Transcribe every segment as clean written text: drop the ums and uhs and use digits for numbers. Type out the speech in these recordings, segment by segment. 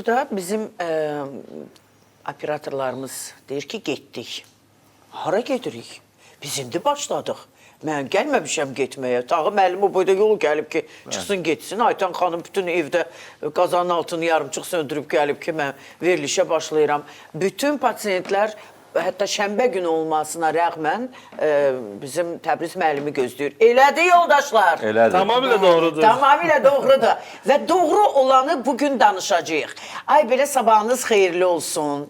burada bizim operatorlarımız deyir ki, getdik. Hara gedirik? Biz indi başladıq. Mən gəlməmişəm getməyə. Tağı müəllim o boyda yolu gəlib ki, çıxsın getsin. Aytan xanım bütün evdə qazanın altını yarımçıq söndürüb gəlib ki, mən verilişə başlayıram. Bütün pasiyentlər, hətta şənbə günü olmasına rəğmən bizim Təbriz müəllimi gözləyir. Elədir, yoldaşlar. Elədir. Tamamilə doğrudur. Tamamilə doğrudur. Və doğru olanı bugün danışacağıq. Ay belə sabahınız xeyirli olsun.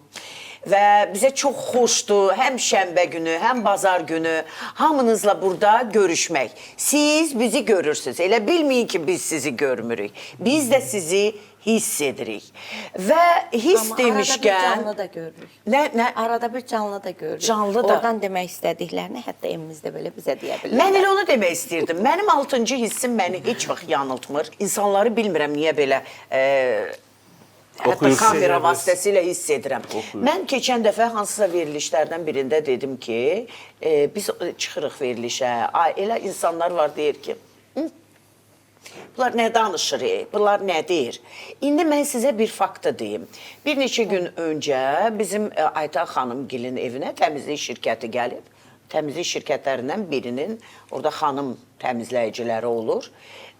Və bizə çox xoşdur, həm şənbə günü, həm bazar günü hamınızla burada görüşmək. Siz bizi görürsünüz. Elə bilməyin ki, biz sizi görmürük. Biz də sizi hiss edirik. Və hiss demişkən... Arada bir canlı da görürük. Nə? Arada bir canlı da görürük. Canlı da. Oradan demək istədiklərini hətta evimizdə belə bizə deyə bilirlər. Mən elə onu demək istəyirdim. Mənim 6-cı hissim məni heç vaxt yanıltmır. İnsanları bilmirəm niyə belə... Hətta kamera vasitəsilə hiss edirəm. Mən keçən dəfə hansısa verilişlərdən birində dedim ki, biz çıxırıq verilişə, elə insanlar var deyir ki, bunlar nə danışır, bunlar nə deyir? İndi mən sizə bir faktı deyim. Bir neçə gün öncə bizim Aytan xanımgilin evinə təmizlik şirkəti gəlib. Təmizlik şirkətlərindən birinin orada xanım təmizləyiciləri olur.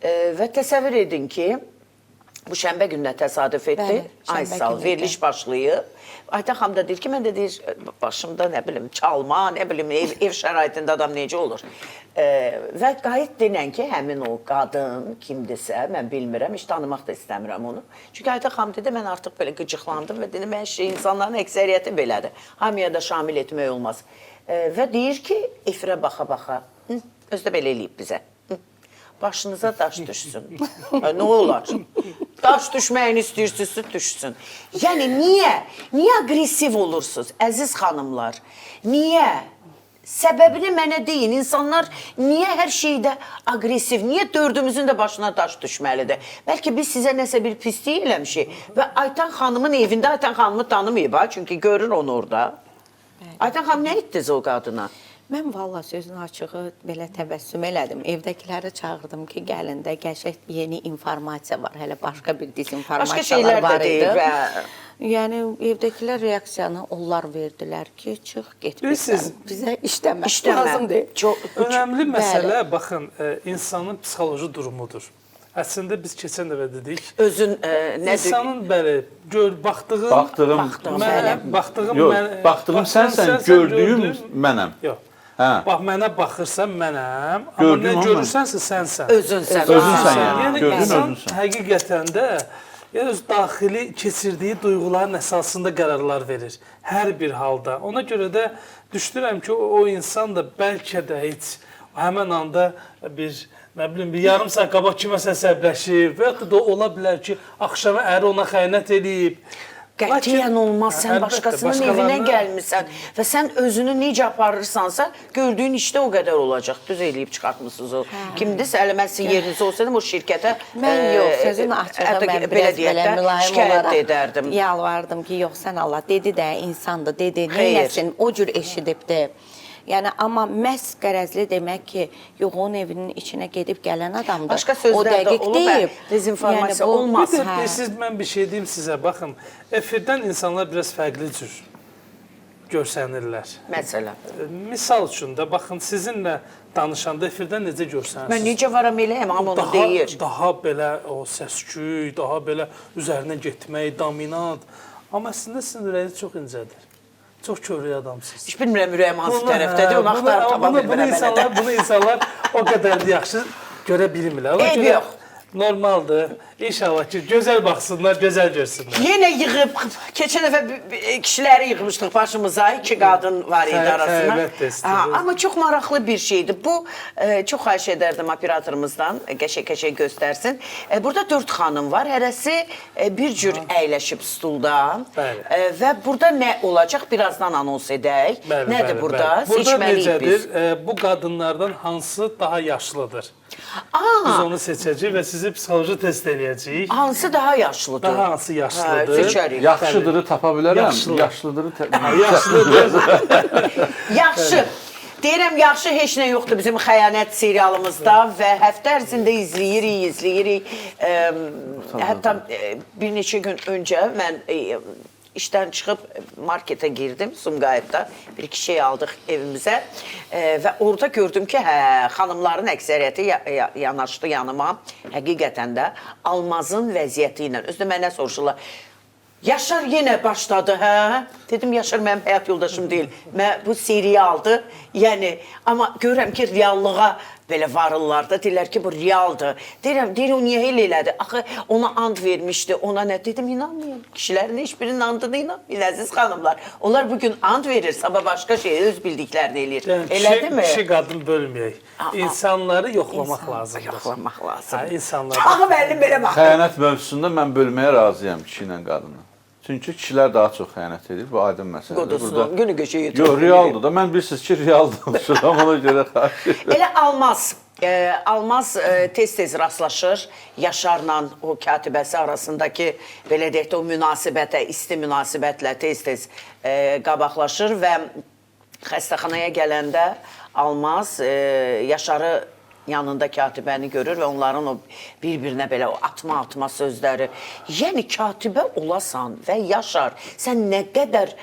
Və təsəvvür edin ki, bu şənbə gününə təsadüf etdi. Ay sağ ol, veriliş başlayıb. Aytan xanım da deyir ki, mən də deyir, başımda nə bilim, çalma, nə bilim, ev şəraitində adam necə olur. Və qayıt denən ki, həmin o qadın kimdirsə, mən bilmirəm, heç tanımaq da istəmirəm onu. Çünki Aytan xanım dedi, mən artıq belə qıcıqlandım və dedim, insanların əksəriyyəti belədir. Hamıya da şamil etmək olmaz. Və deyir ki, efirə baxa-baxa, özü də belə eləyib bizə. Başınıza daş düşsün. Nə olar? Daş düşməyini istəyirsinizsə düşsün. Yəni, niyə? Niyə agresiv olursunuz, əziz xanımlar? Niyə? Səbəbini mənə deyin. İnsanlar niyə hər şeydə agresiv? Niyə dördümüzün də başına daş düşməlidir? Bəlkə biz sizə nəsə bir pislik eləmişik. Və Aytan xanımın evində Aytan xanımı tanımayıb, çünki görür onu orada. Aytan xanım, nə etdiniz o qadına? Mən valla sözün açığı belə təbəssüm elədim. Evdəkiləri çağırdım ki, gəlin də qəşəng yeni informasiya var. Hələ başqa bir dezinformasiyalar var idi. Yəni, evdəkilər reaksiyanı onlar verdilər ki, çıx, getmirsən. Bizə işləmə. Lazım deyil. Önəmli məsələ, baxın, insanın psixoloji durumudur. Əslində biz keçən dəfə dedik. Özün nədir? İnsanın belə Baxdığım sənsən, gördüyüm mənəm. Yox. Bax, mənə baxırsan mənəm, amma nə görürsənsə sənsən. Özünsən. Yəni, insan həqiqətən də öz daxili keçirdiyi duyğuların əsasında qərarlar verir. Hər bir halda. Ona görə də düşünürəm ki, o insan da bəlkə də heç həmən anda bir... Nə bilim, bir yarım saat qabaq kiməsə əsəbləşib və yaxud da ola bilər ki, axşama əri ona xəyanət edib. Qətiyyən olmaz, sən başqasının evinə gəlmirsən və sən özünü necə aparırsansa, gördüyün işdə o qədər olacaq. Düz eləyib çıxartmışsınız o. Kimdirsə, elə mən sizin yerinizdə olsaydım, o şirkətə mən yox, sözün açığı, mən biraz belə mülayim olaraq yalvardım ki, yox, sən Allah, dedi də, insandır, dedi, neyləsin, o cür eşidibdir. Yəni, amma məhz qərəzli demək ki, yox, onun evinin içinə gedib gələn adamdır. Başqa sözlərdə olub, dezinformasiya olmaz. Mən bir şey deyim sizə, baxın, efirdən insanlar biraz fərqli cür görsənirlər. Məsələn. Misal üçün də, baxın, sizinlə danışanda efirdən necə görsənirsiniz? Mən necə varam eləyəm, amma onu deyir. Daha belə o səsküy, daha belə üzərinə getmək, dominant. Amma əslində sizin ürəyiniz çox incədir. Çox kövrək adamsınız. Heç bilmirəm ürəyim hansı tərəfdədir, onu axtarıb tapa bilmirəm. Bunu insanlar o qədər də yaxşı görə bilmirlər. Eyb yox. Normaldır. İnşallah ki, gözəl baxsınlar, gözəl görsünlər. Yenə yığıb, keçən dəfə kişiləri yığmışdıq başımıza, 2 qadın var idi arasında. Amma çox maraqlı bir şeydir. Bu, çox xahiş edərdim operatorumuzdan, qəşək-qəşək göstərsin. Burada 4 xanım var, hərəsi bir cür əyləşib stulda. Və burada nə olacaq, birazdan anons edək. Nədir burada? Burada necədir? Bu qadınlardan hansı daha yaşlıdır? Biz onu seçəcəyik və sizi psixoloji test eləyəcəyik. Hansı daha yaşlıdır? Daha hansı yaşlıdır? Seçərik. Yaxşıdırı tapa bilərəm. Yaşlıdırı Yaşlıdır. Yaxşı. Deyirəm, yaxşı heç nə yoxdur bizim xəyanət serialımızda və həftə ərzində izləyirik. Hətta bir neçə gün öncə mən işdən çıxıb marketə girdim, Sumqayıtda bir iki şey aldıq evimizə və orada gördüm ki, xanımların əksəriyyəti yanaşdı yanıma, həqiqətən də Almazın vəziyyəti ilə. Özdə mənə soruşurlar, Yaşar yenə başladı, hə? Dedim, Yaşar mənim həyat yoldaşım deyil. Bu serialdır, yəni, amma görürəm ki, reallığa belə varırlar da, deyirlər ki, bu realdır. Deyirəm, o niyə elə elədi? Axı, ona and vermişdi, ona nə? Dedim, inanmayın. Kişilərin heç birinin andına inanmayın, əziz xanımlar. Onlar bugün and verir, sabah başqa şey, öz bildiklərini eləyir. Elədi mi? Kişi qadın bölməyək. İnsanları yoxlamaq lazımdır. Yoxlamaq lazım. İnsanları. Ağı müəllim belə baxır. Xəyanət mövzusunda mən bölməyə razıyam kişi ilə qadını. Çünki kişilər daha çox xəyanət edir, bu aydın məsələdir. Qodusun, günü geçiyor. Yox, realdır da. Mən bilirsiniz ki, real danışıram, ona görə xahiş edirəm. Elə Almaz tez-tez rastlaşır Yaşarla o katibəsi arasındakı, belə deyək də, o münasibətə, isti münasibətlə tez-tez qabaqlaşır və xəstəxanaya gələndə Almaz Yaşarı yanında katibəni görür və onların o bir-birinə belə o atma sözləri. Yəni katibə olasan və Yaşar, sən nə qədər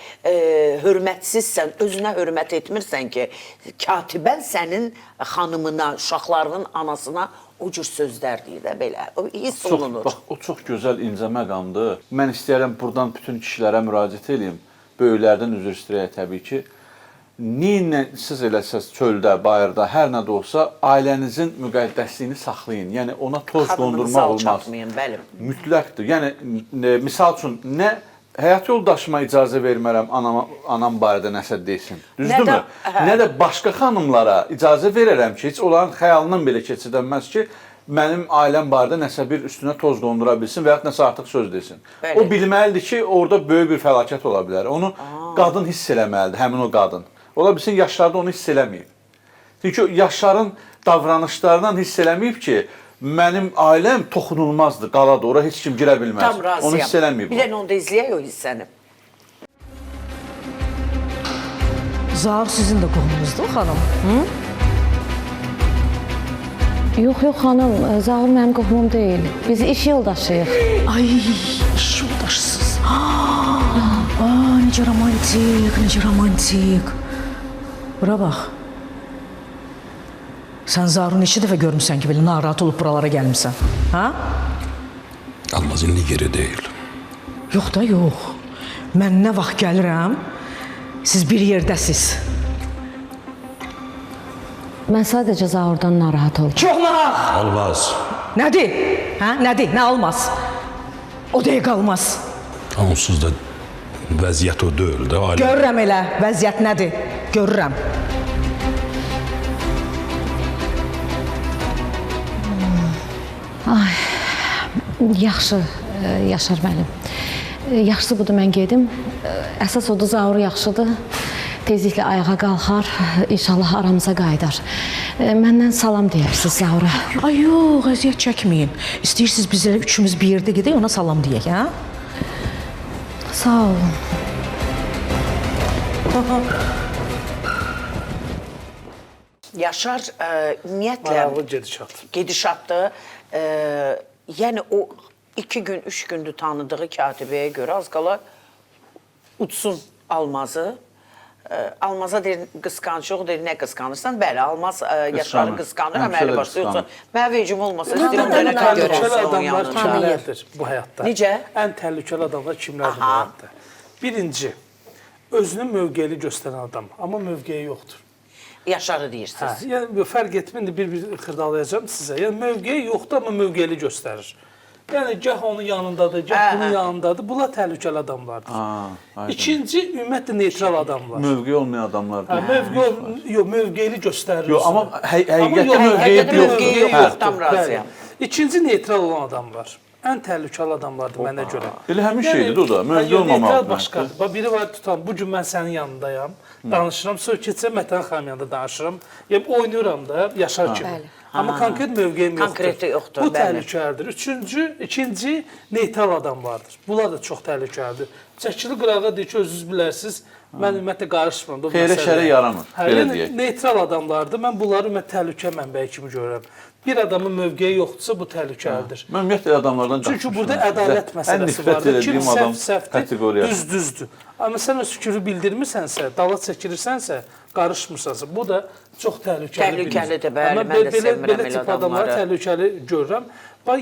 hörmətsizsən, özünə hörmət etmirsən ki, katibən sənin xanımına, uşaqlarının anasına o cür sözlər deyir də belə. O hiss olunur. Bax, o çox gözəl incə məqamdır. Mən istəyərəm buradan bütün kişilərə müraciət edeyim. Böyüklərdən üzr istəyirəm təbii ki. Nə siz eləsəz çöldə, bayırda, hər nə də olsa ailənizin müqəddəsliyini saxlayın. Yəni ona toz qondurmaq olmaz. Bəli. Mütləqdir. Yəni misal üçün nə həyat yoldaşıma icazə vermərəm anam barədə nəsə desin. Düzdürmü? Nə də başqa xanımlara icazə verərəm ki, heç onların xəyalından belə keçidənməz ki, mənim ailəm barədə nəsə bir üstünə toz qondura bilsin və yaxud nəsə artıq söz desin. O bilməlidir ki, orada böyük bir fəlakət ola bilər. Onu qadın hiss eləməlidir, həmin o qadın. Ola bilsin, yaşlarda onu hiss eləməyib. Çünki Yaşarın davranışlarından hiss eləməyib ki, mənim ailəm toxunulmazdır, qaladır, ora heç kim girə bilməz. Tam razıyam. Onu hiss eləməyib. Bir dənə onu da izləyək o hissəni. Zaur sizin də qohumunuzdur, xanım? Yox, xanım, Zaur mənim qohumum deyil. Biz iş yoldaşıyıq. Ay, iş yoldaşısınız. Necə romantik, necə romantik. Bura bax. Sən Zaur'u neçə dəfə görmüsən ki, belə narahat olub buralara gəlmişsən? Ha? Almaz indi yeri deyil. Yox da, yox. Mən nə vaxt gəlirəm, siz bir yerdəsiz. Mən sadəcə Zaurdan narahat oldum. Çox narahat! Almaz. Nədir? Hə? Nədir? Nə olmaz? O dəqiq olmaz. Onsuz da vəziyyət o deyil də. Görürəm elə, vəziyyət nədir? Görürəm. Ay, yaxşı, Yaşar müəllim. Yaxşısı budur, mən gedim. Əsas odur, Zaur yaxşıdır. Tezliklə ayağa qalxar, inşallah aramıza qayıdar. Məndən salam deyərsiniz Zaura. Ay yox, əziyyət çəkməyin. İstəyirsiniz biz elə üçümüz bir yerdə gedək, ona salam deyək, hə? Sağ olun. Yaşar ümumiyyətlə Maraqlı gedişatdır. Yəni o 2 gün, 3 gündür tanıdığı katibəyə görə az qala uçsun Almazı. Almaza deyir, qısqancıq, deyir, nə qısqanırsan? Bəli, Almaz Yaşarı qısqanır, əməli başda. Yoxsa mənə vecim olmasa, istəyirəm dənə təhlükəli adamlar kimlərdir bu həyatda? Necə? Ən təhlükəli adamlar kimlərdir bu həyatda? Birinci, özünü mövqeyli göstərən adam, amma mövqeyi yoxdur. Yaşarı deyirsiniz. Yəni, fərq etmində bir xırdalayacağım sizə. Yəni, mövqeyi yoxdur, amma mövqeyli göstərir. Yəni, gəh onun yanındadır, gəh bunun yanındadır. Bunlar təhlükəli adamlardır. İkinci, ümumiyyətlə, neytral adamlar. Mövqeyi olmayan adamlardır. Mövqeyli göstərir. Yox, amma həqiqətdə mövqeyi yoxdur. Tam razıyam. İkinci, neytral olan adamlar. Ən təhlükəli adamlardır mənə görə. Elə həmin şeydir o da, mövqeyi olmamalıdır. Neytral başqadır. Biri var, tutan, bu gün mən sənin yanındayım, danışıram, sonra keçsəm Mətən xanım yanında danışıram. Yəni, oynayıram da, Yaşar kimi. Amma konkret mövqeyim yoxdur. Konkreti yoxdur. Bu təhlükəlidir. İkinci, neytral adamlardır. Bunlar da çox təhlükəlidir. Çəkili qırağa deyir ki, özünüz bilərsiniz, Mən ümumiyyətlə qarışmıram. Xeyrə şərə yaramır, belə deyək. Neytral adamlardır. Mən bunları ümumiyyətlə təhlükə mənbəyi kimi görürəm. Bir adamın mövqeyi yoxdursa, bu təhlükəlidir. Mən ümumiyyətlə adamlardan qaçmışam. Çünki burada ədalət məsələsi vardır. Kim səhv-səhvdir, düz-düzdür. Amma sən öz fikri bildirmirsənsə, dala çəkilirsənsə, qarışmırsansa, bu da çox təhlükəli. Təhlükəlidir, bəli, mən də sevmirəm belə tip adamları təhlükəli görürəm.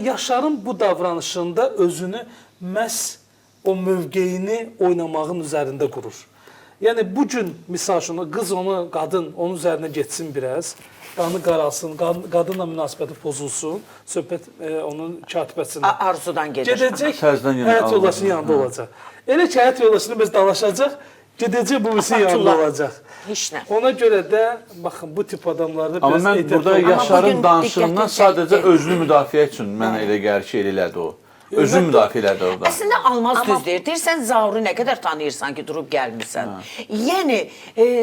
Yaşarın bu davranışında özünü məhz o mövqeyini oynamağın üzərində qurur. Yəni, bu gün, misal üçün, qız onu, qadın onun üzərinə getsin biraz, qanı qaralsın, qadınla münasibəti pozulsun, söhbət onun katibəsində. Arzudan gedir. Gedəcək, həyat yoldaşının yanında olacaq. Elə ki, həyat yoldaşını biz dalaşacaq, gedəcək bu birisi yanında olacaq. Heç nə. Ona görə də, baxın, bu tip adamlarda biraz... Amma mən burada Yaşarın danışığından sadəcə özünü müdafiə üçün mən elə gəlir ki, elədi o. Özün müdafiə elədi orada. Əslində Almaz düz deyir. Deyirsən Zauru nə qədər tanıyırsan ki, durub gəlmirsən. Yəni,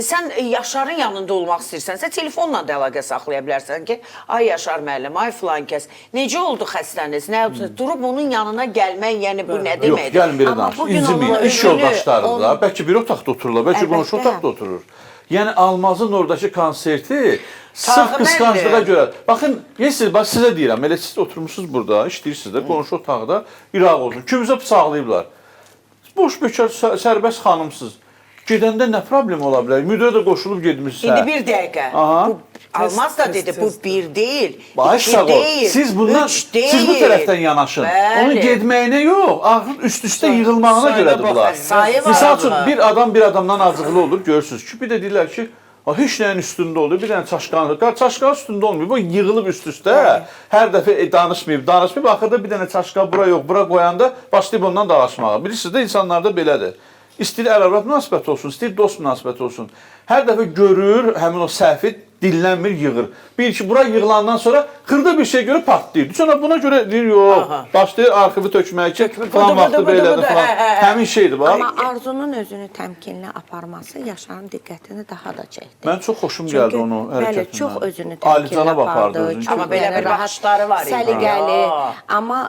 sən Yaşarın yanında olmaq istəyirsənsə, telefonla da əlaqə saxlaya bilərsən ki, ay Yaşar müəllim, ay filan kəs, necə oldu xəstəniz? Durub onun yanına gəlmək, yəni bu nə deməkdir? Yox, gəlin biri danış. İnciməyin, iş yoldaşları da, bəlkə bir otaqda otururlar, bəlkə qonşu otaqda oturur. Yəni, Almazın oradakı konserti sırf qısqanclığa görə. Baxın, sizə deyirəm, elə siz oturmuşsunuz burada, işləyirsiniz də, qonşu otaqda İraq olsun. Kimizə bıçaqlayıblar. Boş-bekar, sərbəst xanımsız. Gedəndə nə problem ola bilər? Müdirə də qoşulub gedmişsə. İndi bir dəqiqə. Almaz da dedi, bu bir deyil, iki deyil, siz bu tərəfdən yanaşın. Onun gedməyinə yox, ağrın üst-üstə yığılmağına görədir bunlar. Misal üçün, bir adam bir adamdan acıqlı olur, görürsünüz ki, bir də deyirlər ki, heç nəyin üstündə olur, bir dənə çaşqan üstündə olmuyor, bu yığılıb üst-üstə, hər dəfə danışmayıb, axırda bir dənə çaşqan bura yox, bura qoyanda başlayıb ondan dalaşmağa. Bilirsiniz də, insanlarda belədir. İstəyir əl-arvad münasibəti olsun, istəyir dost münasibəti olsun. Hər dəfə görür, həmin o səhvi dinlənmir, yığır. Bir ki, bura yığılandan sonra xırda bir şey görüb partlayır. Sonra buna görə deyir, yox, başlayır arxivi tökməyə ki, falan vaxtı belədir, falan. Həmin şeydir, bax. Amma Arzunun özünü təmkinli aparması Yaşarın diqqətini daha da çəkdi. Mən çox xoşum gəldi onu hərəkətindən. Bəli, çox özünü təmkinli apardı. Amma belə bir baxışları var. Səliqəli. Amma,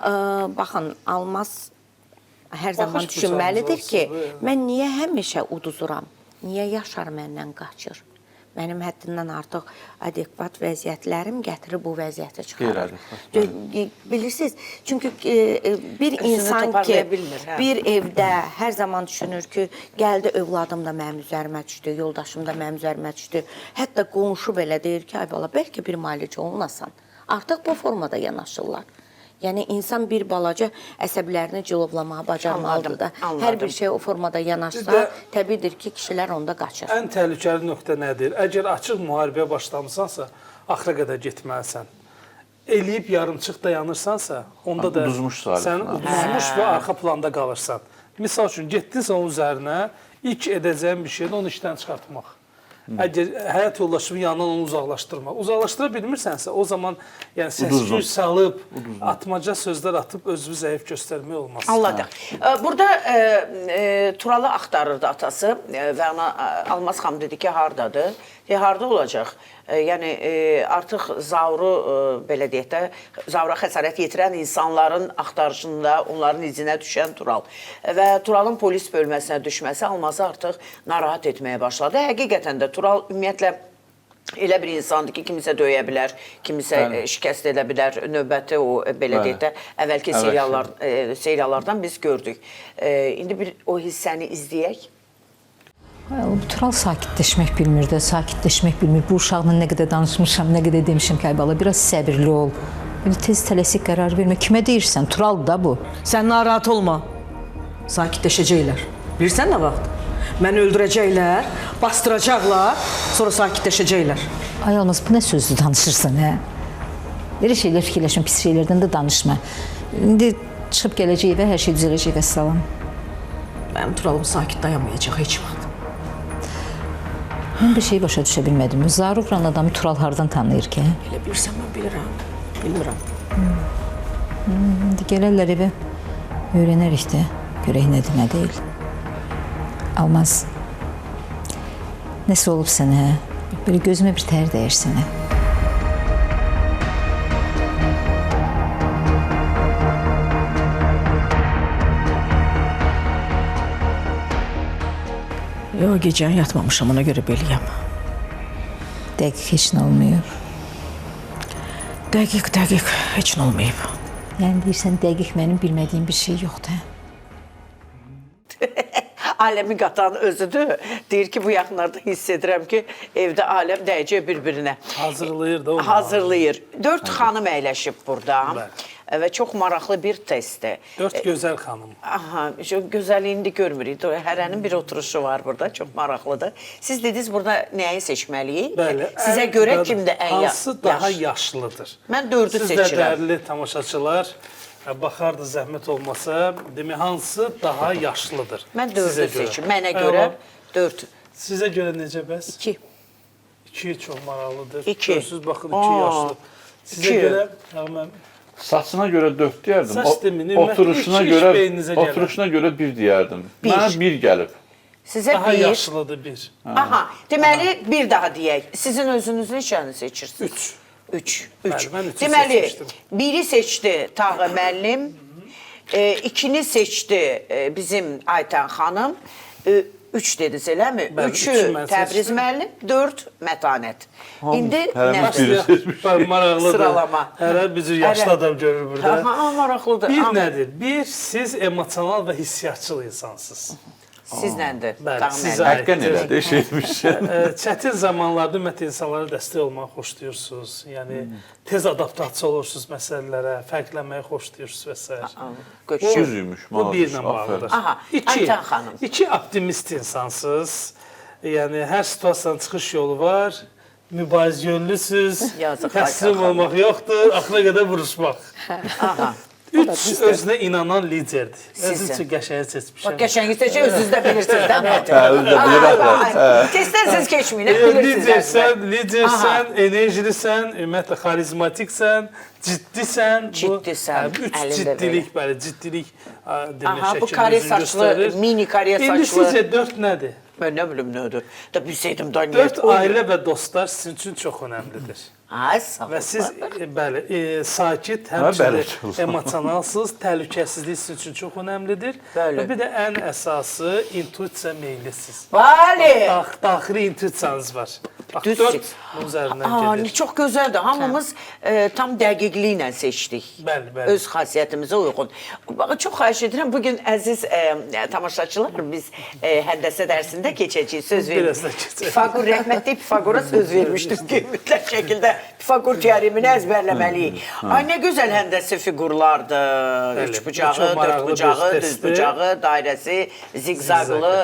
baxın, Almaz hər zaman düşünməlidir ki, mən niyə həmişə uduzuram? Niyə Yaşar məndən qaçır? Mənim həddindən artıq adekvat vəziyyətlərim gətirir bu vəziyyətə çıxarır. Bilirsiniz, çünki bir insan ki, bir evdə hər zaman düşünür ki, gəldi övladım da mənim üzərimə düşdü, yoldaşım da mənim üzərimə düşdü. Hətta qonşu belə deyir ki, ay bala, bəlkə bir müalicə olmasan. Artıq bu formada yanaşırlar. Yəni, insan bir balaca əsəblərini cilovlamağa bacarmalıdır da. Hər bir şey o formada yanaşsa, təbiidir ki, kişilər onda qaçır. Ən təhlükəli nöqtə nədir? Əgər açıq müharibəyə başlamısansa, axıra qədər getməlisən. Eləyib yarımçıq dayanırsansa, onda da sən uduzmuş və arxa planda qalırsan. Misal üçün, getdinsə onun üzərinə, ilk edəcəyin bir şeydir onu işdən çıxartmaq. Əgər həyat yoldaşının yanından onu uzaqlaşdırmaq. Uzaqlaşdıra bilmirsənsə, o zaman səs-küy salıb, atmaca sözlər atıb özünü zəif göstərmək olmaz. Anladım. Burada Turalı axtarırdı atası və ona Almaz xanım dedi ki, hardadır? Harda olacaq? Yəni, artıq Zauru, belə deyək də, Zaura xəsarət yetirən insanların axtarışında onların izinə düşən Tural və Turalın polis bölməsinə düşməsi Almazı artıq narahat etməyə başladı. Həqiqətən də Tural ümumiyyətlə elə bir insandır ki, kimisə döyə bilər, kimisə şikəst edə bilər. Növbəti o, belə deyək də, əvvəlki seriallardan biz gördük. İndi bir o hissəni izləyək. Tural sakitləşmək bilmir də, sakitləşmək bilmir. Bu uşaqla nə qədər danışmışam, nə qədər demişim ki, ay bala, biraz səbirli ol. Tez tələsik qərar vermə. Kimə deyirsən? Tural da bu. Sən narahat olma. Sakitləşəcəklər. Bilirsən nə vaxt? Məni öldürəcəklər, bastıracaqlar, sonra sakitləşəcəklər. Ay Almaz, bu nə sözdür danışırsan, hə? Elə şeylər fikirləşmə, pis şeylərdən də danışma. İndi çıxıb gələcək və hər şey düzələcək və salam. Mənim Turalım sakit dayanmayacaq heç vaxt. Mən bir şey başa düşə bilmədim. Zaru vuran adamı Tural hardan tanıyır ki? Elə bilirsən, mən bilirəm. Bilmirəm. İndi gələrlər evə, öyrənərik də, görək nədir, nə deyil. Almaz, nəsə olub sənə, belə gözümə bir tər dəyir sənə. Yox, o gecəni yatmamışam, ona görə beləyəm. Dəqiq heç nə olmuyor. Dəqiq, heç nə olmayıb. Yəni deyirsən, dəqiq mənim bilmədiyim bir şey yoxdur, hə? Aləmi qatan özüdür. Deyir ki, bu yaxınlarda hiss edirəm ki, evdə aləm dəyəcək bir-birinə. Hazırlayır da onu. Hazırlayır. 4 xanım əyləşib burada. Və çox maraqlı bir testdir. 4 gözəl xanım. Aha, gözəlliyini də görmürük. Hərənin bir oturuşu var burada, çox maraqlıdır. Siz dediniz, burada nəyi seçməliyik? Bəli. Sizə görə kimdə ən hansı daha yaşlıdır? Mən 4-ü seçirəm. Siz də dəyərli tamaşaçılar, baxardı zəhmət olmasa, demək, hansı daha yaşlıdır? Mən 4-ü seçim. Mənə görə 4. Sizə görə necə bəs? 2. 2 çox maraqlıdır. 2. Görsünüz, baxın, 2 yaşlı. Sizə görə, mən saçına görə 4 deyərdim. Saç demini, oturuşuna görə 1 deyərdim. Mənə 1 gəlib. Sizə daha 1. yaşlıdır 1. Aha, deməli bir daha deyək. Sizin özünüz neçəni seçirsiniz? 3. Bəli, mən 3'ü Deməli, seçmişdim. 1-i seçdi Tağı müəllim, 2-ni seçdi bizim Aytən xanım, 3 dediniz, eləmi? Bəli, 3-ü üçü mən Təbriz seçdim. müəllim, 4 Mətanət. İndi hərəmiz nədir? biri seçmiş. Maraqlıdır. Sıralama. Hər bir cür yaşlı adam görür burada. Aha, maraqlıdır. Bir Amma nədir? Bir, siz emosional və hissiyyatçıl insansınız. Sizləndir. Bəli, Tağı sizə müəllim. Həqqən elədi, şeymiş. Çətin zamanlarda ümumiyyətlə insanlara dəstək olmağı xoşlayırsınız. Yəni tez adaptasiya olursunuz məsələlərə, fərqlənməyi xoşlayırsınız və s. Düzüymüş, Bu birlə bağlıdır. Aha, Aytən xanım. 2 optimist insansınız. Yəni hər situasiyanın çıxış yolu var. Mübarizə yönlüsüz. Yazıq Təslim Aytən olmaq yoxdur, axıra qədər vuruşmaq. Aha. 3 özünə inanan liderdir. Sizə. Özün üçün qəşəng seçmişəm. Bax, qəşəngi seçək, özünüz də bilirsiniz, də nədir? özü də bilirəm. Testdən siz keçməyin, bilirsiniz. Lidersən, enerjilisən, ümumiyyətlə xarizmatiksən, ciddisən. Ciddisən, 3 əlində ciddilik, bəli, ciddilik demək Aha, bu şəklini kare özünü saçlı, göstərir. mini kare İndi saçlı. sizcə 4 nədir? Mən nə bilim nədir? Da bilsəydim da niyə? 4 ailə və dostlar sizin üçün çox önəmlidir. Ay, sağ ol. Və siz bəli, sakit, bəli, həmçinin emosionalsız, təhlükəsizlik sizin üçün çox önəmlidir. Bəli. Və bir də ən əsası intuisiya meyllisiz. Bəli. Daxili intuisiyanız var. Bax, Düz 4 seç. bunun üzərindən Aa, gedir. çox gözəldir. Hamımız tam dəqiqliklə seçdik. Bəli, bəli. Öz xasiyyətimizə uyğun. Bax, çox xahiş edirəm, bugün əziz tamaşaçılar, biz həndəsə dərsində keçəcəyik, söz Biraz vermişdik. da keçək. Pifaqor, rəhmətli Pifaqora söz vermişdim ki, mütləq şəkildə Pifaqor teoremini əzbərləməliyik. Ay, nə gözəl həndəsi fiqurlardır. Bəli, Üç bucağı, çox maraqlı dörd bir bucağı, düz testdir. bucağı, dairəsi, zigzaqlı.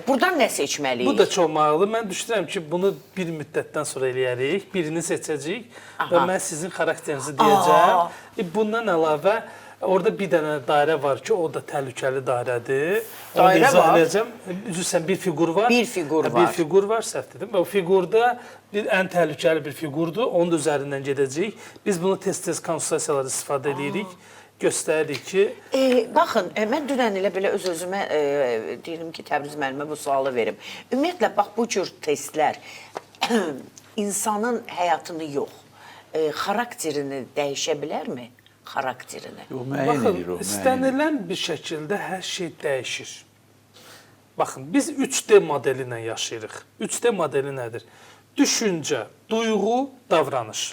Buradan nə seçməliyik? Bu da çox maraqlı. Mən düşünürəm ki, bunu bir müddətdən sonra eləyərik. Birini seçəcəyik və mən sizin xarakterinizi deyəcəm. Bundan əlavə orada bir dənə dairə var ki, o da təhlükəli dairədir. Dairə var? Üzrsən bir fiqur var. Bir fiqur var. Bir fiqur var, səhv dedim. O fiqurda ən təhlükəli bir fiqurdur. Onun da üzərindən gedəcəyik. Biz bunu tez-tez konsultasiyalarda istifadə edirik. Göstəririk ki... Baxın, mən dünən elə belə öz-özümə deyirəm ki, Təbriz müəllimə bu sualı verim. Ümumiyyətlə, bax, bu cür testlər insanın həyatını yox, xarakterini dəyişə bilərmi? Xarakterini. Müəyyən edir o, müəyyən edir. İstənilən bir şəkildə hər şey dəyişir. Baxın, biz 3D modeli ilə yaşayırıq. 3D modeli nədir? Düşüncə, duyğu, davranış.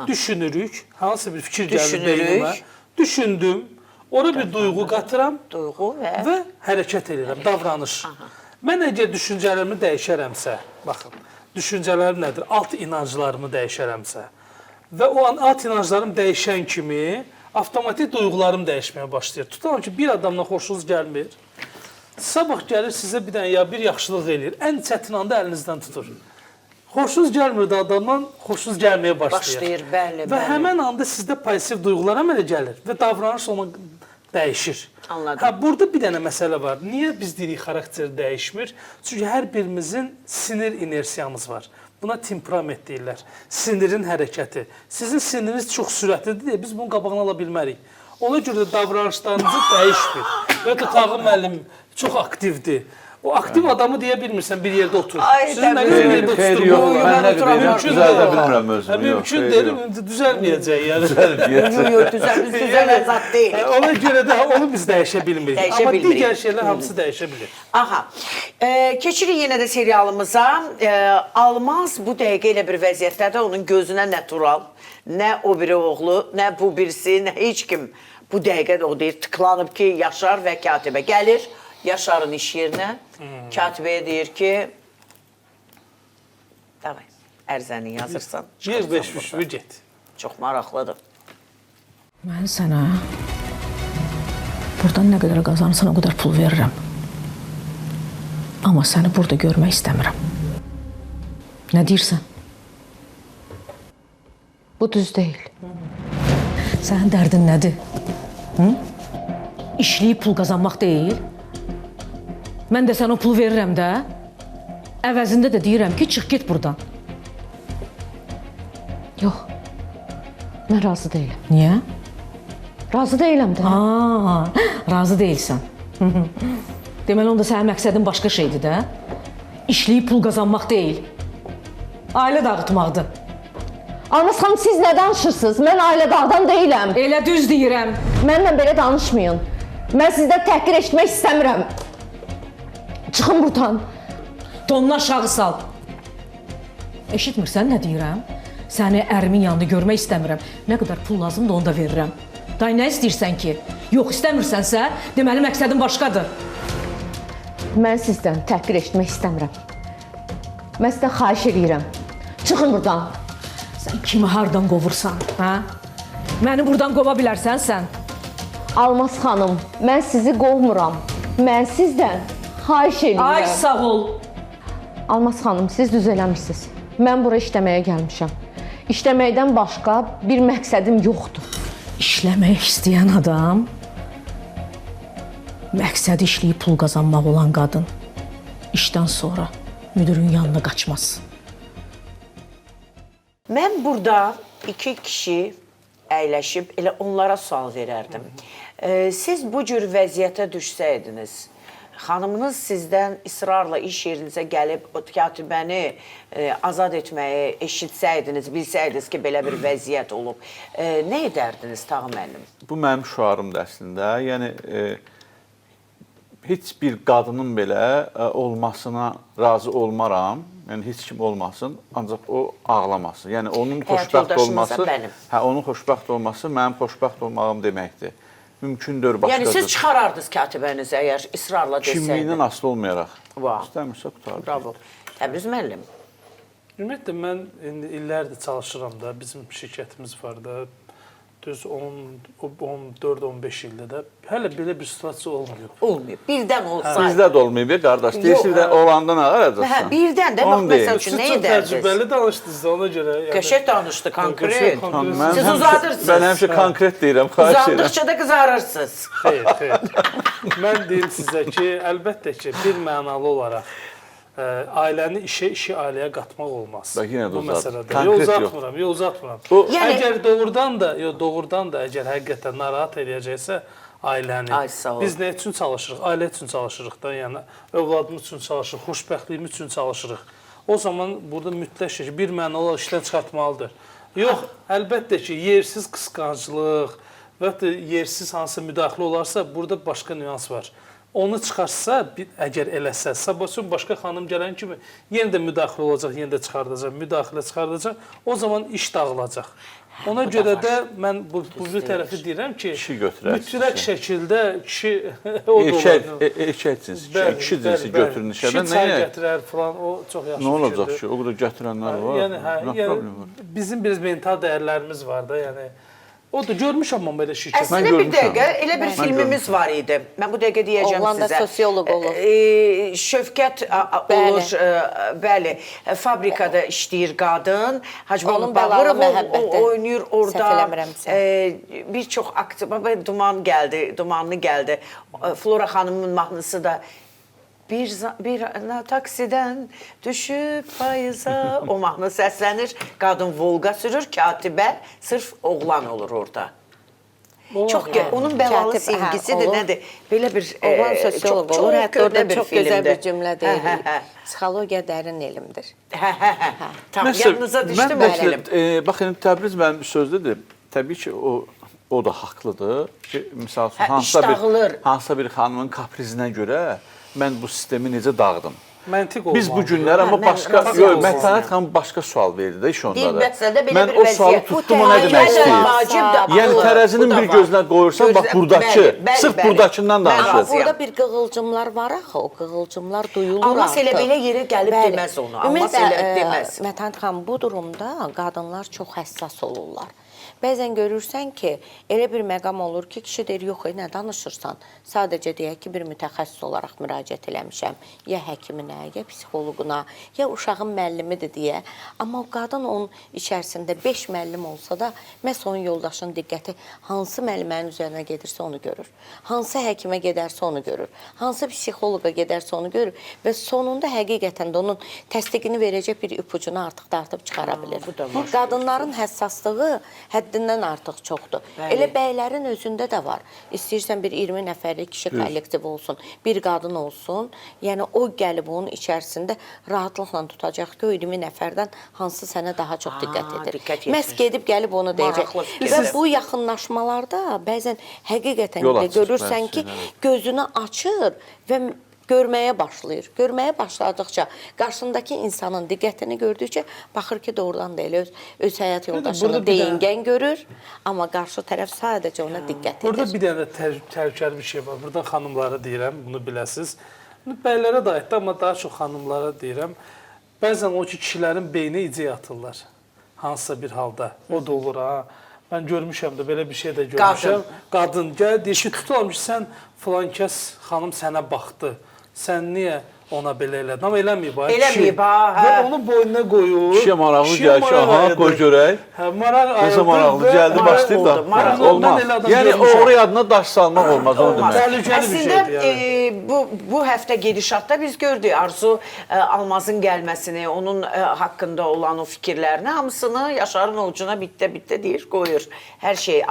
Düşünürük, hansı bir fikir gəlir beynimə. Düşündüm, ora bir duyğu qatıram və hərəkət edirəm, davranış. Mən əgər düşüncələrimi dəyişərəmsə, baxın, düşüncələrim nədir? Alt inanclarımı dəyişərəmsə və o an alt inanclarım dəyişən kimi avtomatik duyğularım dəyişməyə başlayır. Tutalım ki, bir adamla xoşunuz gəlmir, sabah gəlir sizə bir dənə ya bir yaxşılıq eləyir, ən çətin anda əlinizdən tutur. Xoşunuz gəlmir də adamdan, xoşunuz gəlməyə başlayır. Bəli, Və həmən anda sizdə pozitiv duyğular əmələ gəlir və davranış ona dəyişir. Anladım. Burada bir dənə məsələ var. Niyə biz deyirik xarakteri dəyişmir? Çünki hər birimizin sinir inersiyamız var. Buna temperament deyirlər. Sinirin hərəkəti. Sizin siniriniz çox sürətlidir deyə biz bunun qabağını ala bilmərik. Ona görə də davranışlarınızı dəyişmir. Və Tağı müəllim çox aktivdir. O aktiv adamı deyə bilmirsən bir yerdə otur. Ay, Sizin təbii. bir yerdə Xeyri yox, oturmaq. mən nə deyirəm, Mümkün düzəldə deyil. bilmirəm özümü. Yox, Mümkün xeyri deyil, yox. düzəlməyəcək yəni. Yox, düzələn zat deyil. Ona görə də onu biz dəyişə bilmirik. Dəyişə Amma bilmirik. digər şeylər hamısı dəyişə bilir. Aha. Keçirik yenə də serialımıza. Almaz bu dəqiqə elə bir vəziyyətdədir, onun gözünə nə Tural, nə o biri oğlu, nə bu birisi, nə heç kim bu dəqiqə o deyir, tıklanıb ki, Yaşar və Katibə gəlir. Yaşarın iş yerinə. Katibəyə deyir ki, davay, ərzəni yazırsan. Bir beş üçlü get. Çox maraqlıdır. Mən sənə buradan nə qədər qazanırsan, o qədər pul verirəm. Amma səni burada görmək istəmirəm. Nə deyirsən? Bu düz deyil. Sənin dərdin nədir? Hı? İşləyib pul qazanmaq deyil. Mən də sənə o pulu verirəm də. Əvəzində də deyirəm ki, çıx get buradan. Yox. Mən razı deyiləm. Niyə? Razı deyiləm də. Razı deyilsən. Deməli, onda sənin məqsədin başqa şeydir də. İşləyib pul qazanmaq deyil. Ailə dağıtmaqdır. Almaz xanım, siz nə danışırsınız? Mən ailə dağdan deyiləm. Elə düz deyirəm. Mənimlə belə danışmayın. Mən sizdən təhqir eşitmək istəmirəm. Çıxın buradan. Donunu aşağı sal. Eşitmirsən nə deyirəm? Səni ərimin yanında görmək istəmirəm. Nə qədər pul lazımdır, onu da verirəm. Day, nə istəyirsən ki? Yox, istəmirsənsə, deməli məqsədin başqadır. Mən sizdən təhqir eşitmək istəmirəm. Mən sizdən xahiş edirəm. Çıxın buradan. Sən kimi hardan qovursan, hə? Məni buradan qova bilərsən sən. Almaz xanım, mən sizi qovmuram. Mən sizdən xahiş edirəm. Ay, sağ ol. Almaz xanım, siz düz eləmirsiniz. Mən bura işləməyə gəlmişəm. İşləməkdən başqa bir məqsədim yoxdur. İşləmək istəyən adam, məqsədi işləyib pul qazanmaq olan qadın işdən sonra müdürün yanına qaçmaz. Mən burada iki kişi əyləşib elə onlara sual verərdim. Siz bu cür vəziyyətə düşsəydiniz, xanımınız sizdən israrla iş yerinizə gəlib o katibəni azad etməyi eşitsəydiniz, bilsəydiniz ki, belə bir vəziyyət olub, nə edərdiniz Tağı müəllim? Bu mənim şüarımdır əslində. Yəni, heç bir qadının belə olmasına razı olmaram. Yəni, heç kim olmasın, ancaq o ağlamasın. Yəni, onun xoşbəxt olması, onun xoşbəxt olması mənim xoşbəxt olmağım deməkdir. Mümkündür, başqadır. Yəni, siz çıxarardınız katibənizi əgər israrla desəydiniz. Kimliyindən asılı olmayaraq. Vav. İstəmirsə qutardı. Bravo. Təbriz müəllim. Ümumiyyətlə, mən illərdir çalışıram da, bizim şirkətimiz var da, düz 14-15 ildə də hələ belə bir situasiya olmuyor. Olmuyor. Birdən olsaydı. Bizdə də olmayıb, qardaş. Deyirsin, olandan ağaracaqsan. Birdən də, bax, məsəl üçün, nə Siz çox edərdiniz? təcrübəli danışdınız da, ona görə. Qəşəng danışdı, konkret. Konkret. Siz uzadırsınız. Mən həmişə konkret deyirəm, xahiş edirəm. Uzandıqca da qızarırsınız. Xeyr, xeyr. Mən deyim sizə ki, əlbəttə ki, bir mənalı olaraq ailəni işi ailəyə qatmaq olmaz. Bax, yenə də bu uzat. məsələdə. Yox, uzatmıram. Yəni- Əgər doğrudan da əgər həqiqətən narahat eləyəcəksə ailəni, Ay, sağ ol. biz nə üçün çalışırıq? Ailə üçün çalışırıq da, yəni övladımız üçün çalışırıq, xoşbəxtliyimiz üçün çalışırıq. O zaman burada mütləq şey bir mənalı işdən çıxartmalıdır. Yox, əlbəttə ki, yersiz qısqanclıq və ya yersiz hansısa müdaxilə olarsa, burada başqa nüans var. Onu çıxarsa, əgər eləsə, sabahçı başqa xanım gələn kimi yenə də müdaxilə olacaq, yenə də çıxardacaq, müdaxilə çıxardacaq, o zaman iş dağılacaq. Ona görə də mən bu tərəfi deyirəm ki, mütləq şəkildə kişi erkək cinsi, kişi cinsi götürün işədən. Kişi çay gətirər falan, o çox yaxşı fikirdir. Nə olacaq ki, o qədər gətirənlər var. Yəni, bizim bir mental dəyərlərimiz var da, yəni. Odur, görmüşəm mən belə şirkət. Əslində bir dəqiqə, elə bir filmimiz var idi. Mən bu dəqiqə deyəcəm sizə. Oğlan da sosioloq olur. Şövkət olur, bəli, fabrikada işləyir qadın. Hacıbabı Bağırov oynayır orada. Bir çox aktiv, dumanlı gəldi. Flora xanımın mahnısı da bir taksidən düşüb payıza o mahnı səslənir. Qadın Volqa sürür, katibə sırf oğlan olur orada. Çox onun bəlalı sevgisi də nədir? Belə bir Oğlan sosioloq olur, hətta orada çox gözəl bir cümlə Hə, deyir. hə, hə. Psixologiya dərin elmdir. Tam yadınıza düşdü müəllim. Baxın, Təbriz mənim bir sözdədir. Təbii ki, o da haqlıdır ki, misal üçün hansısa bir xanımın kaprizinə görə mən bu sistemi necə dağıdım? Məntiq olmalı. Biz bu günlər amma başqa, Mətanət xanım başqa sual verdi də iş onda da. Məsələdə belə Mən bir o vəziyyət. sualı tutdum, o nə demək istəyir? Yəni tərəzinin bir gözünə qoyursan, bax buradakı, sırf buradakından danışır. Burada bir qığılcımlar var axı, o qığılcımlar duyulur artıq. Almas elə belə yerə gəlib deməz onu. Almas elə deməz. Mətanət xanım, bu durumda qadınlar çox həssas olurlar. Bəzən görürsən ki, elə bir məqam olur ki, kişi deyir, yox, nə danışırsan? Sadəcə deyək ki, bir mütəxəssis olaraq müraciət eləmişəm. Ya həkiminə, ya psixoloquna, ya uşağın müəllimidir deyə. Amma o qadın onun içərisində 5 müəllim olsa da, məhz onun yoldaşının diqqəti hansı müəllimənin üzərinə gedirsə onu görür. Hansı həkimə gedərsə onu görür. Hansı psixoloqa gedərsə onu görür. Və sonunda həqiqətən də onun təsdiqini verəcək bir ipucunu artıq dartıb çıxara bilir. Qadınların həssaslığı həddindən artıq çoxdur. Elə bəylərin özündə də var. İstəyirsən bir 20 nəfərlik kişi kollektiv olsun, bir qadın olsun. Yəni o gəlib onun içərisində rahatlıqla tutacaq ki, o 20 nəfərdən hansı sənə daha çox diqqət edir. Məhz gedib gəlib onu deyəcək. Və bu yaxınlaşmalarda bəzən həqiqətən görürsən ki, gözünü açır və görməyə başlayır. Görməyə başladıqca, qarşısındakı insanın diqqətini gördükcə, baxır ki, doğrudan da elə öz həyat yoldaşını deyingən görür, amma qarşı tərəf sadəcə ona diqqət edir. Burada bir dənə təhlükəli bir şey var. Burada xanımlara deyirəm, bunu biləsiniz. Bəylərə də aiddir, amma daha çox xanımlara deyirəm. Bəzən o ki, kişilərin beyni icə atırlar. Hansısa bir halda. O da olur, ha. Mən görmüşəm də, belə bir şey də görmüşəm. Qadın gəl, deyir ki, tutalım ki, sən filan kəs xanım sənə baxdı. Sən niyə ona belə elədin? Amma eləməyib, ha. Eləməyib, ha. Və onu boynuna qoyur. Kişiyə maraqlı gəl ki, aha, qoy görək. Nəsə maraqlı gəldi, başlayıb da. Olmaz. Yəni, oraya adına daş salmaq olmaz, onu demək. Əslində, bu həftə gedişatda biz gördük Arzu Almazın gəlməsini, onun haqqında olan o fikirlərini, hamısını Yaşarın ovucuna bitdə deyir, qoyur. Hər şey.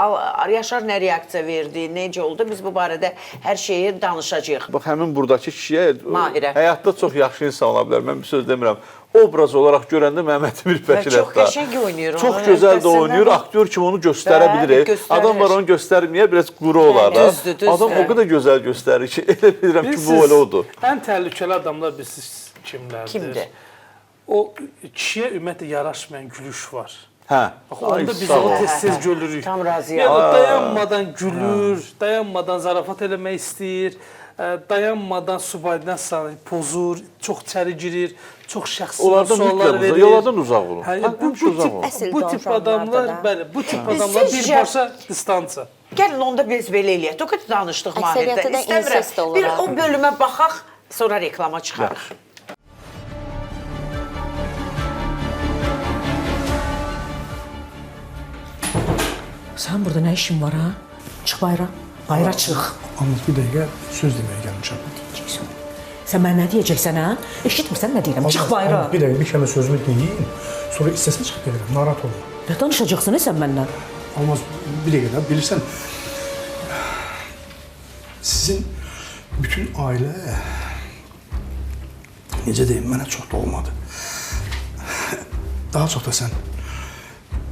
Yaşar nə reaksiya verdi, necə oldu, biz bu barədə hər şeyi danışacağıq. Bax, həmin buradakı kişiyə həyatda çox yaxşı insan ola bilər, mən bir söz demirəm. Obraz olaraq görəndə Məhəmməd Mirpəkir çox qəşəng oynayır. Çox gözəl də oynayır, aktyor kimi onu göstərə bilir. Adam var onu göstərməyə, biraz quru olar da. Adam o qədər gözəl göstərir ki, elə bilirəm ki, bu elə odur. Ən təhlükəli adamlar bilirsiniz kimlərdir? Kimdir? O kişiyə ümumiyyətlə yaraşmayan gülüş var. Hə. Onda biz o tez-tez görürük. Tam razıyam. Yəni, dayanmadan gülür, dayanmadan zarafat eləmək istəyir, dayanmadan subordinasiya pozur, çox içəri girir, çox şəxsi suallar verir. Onlardan uzaq olun. Bu tip adamlar, bəli, bu tip adamlar birbaşa distansiya. Gəlin onda biz belə eləyək. O qədər danışdıq Mahirdə. Əksəriyyəti də insest olur. Bir o bölümə baxaq, sonra reklama çıxarıq. Sən burada nə işin var, ha? Çıx bayra. Bayra çıx. Amma bir dəqiqə söz deməyə gəlmişəm. Sən mənə nə deyəcəksən, hə? Eşitmirsən nə deyirəm? Çıx bayra. Bir dəqiqə, bir kəmə sözümü deyim. Sonra istəsən çıxıb gəlirəm, narahat olma. Nə danışacaqsın sən məndən? Almaz, bir dəqiqə də, bilirsən, sizin bütün ailə, necə deyim, mənə çox da olmadı. Daha çox da sən.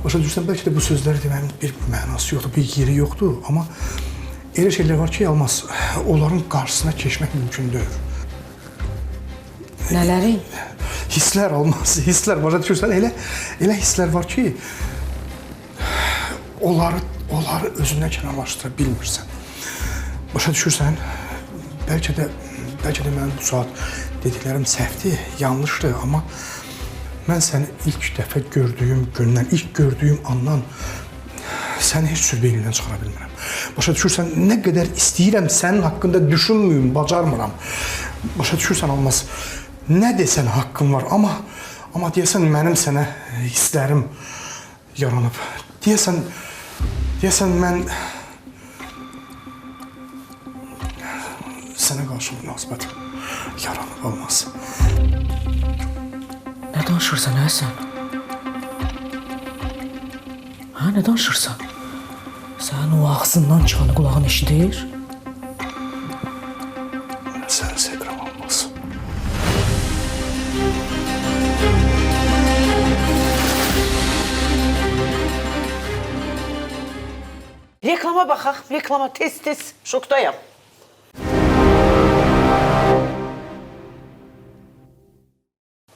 Başa düşürsən, bəlkə də bu sözləri deməyin bir mənası yoxdur, bir yeri yoxdur, amma elə şeylər var ki, Almaz, onların qarşısına keçmək mümkün deyil. Nələri? Hisslər, Almaz, hisslər, başa düşürsən, elə hisslər var ki, onları özündən kənarlaşdıra bilmirsən. Başa düşürsən, bəlkə də mənim bu saat dediklərim səhvdir, yanlışdır, amma mən səni ilk dəfə gördüyüm gündən, ilk gördüyüm andan səni heç cür beynindən çıxara bilmirəm. Başa düşürsən, nə qədər istəyirəm sənin haqqında düşünməyim, bacarmıram. Başa düşürsən, Almaz, nə desən haqqım var, amma deyəsən mənim sənə hisslərim yaranıb. Deyəsən mən sənə qarşı münasibətim yaranıb, Almaz. Nə danışırsan, hə sən? Ha, nə danışırsan? Sənin o ağzından çıxanı qulağın eşidir? Səni sevirəm olmaz. Reklama baxaq, reklama tez-tez, şokdayam.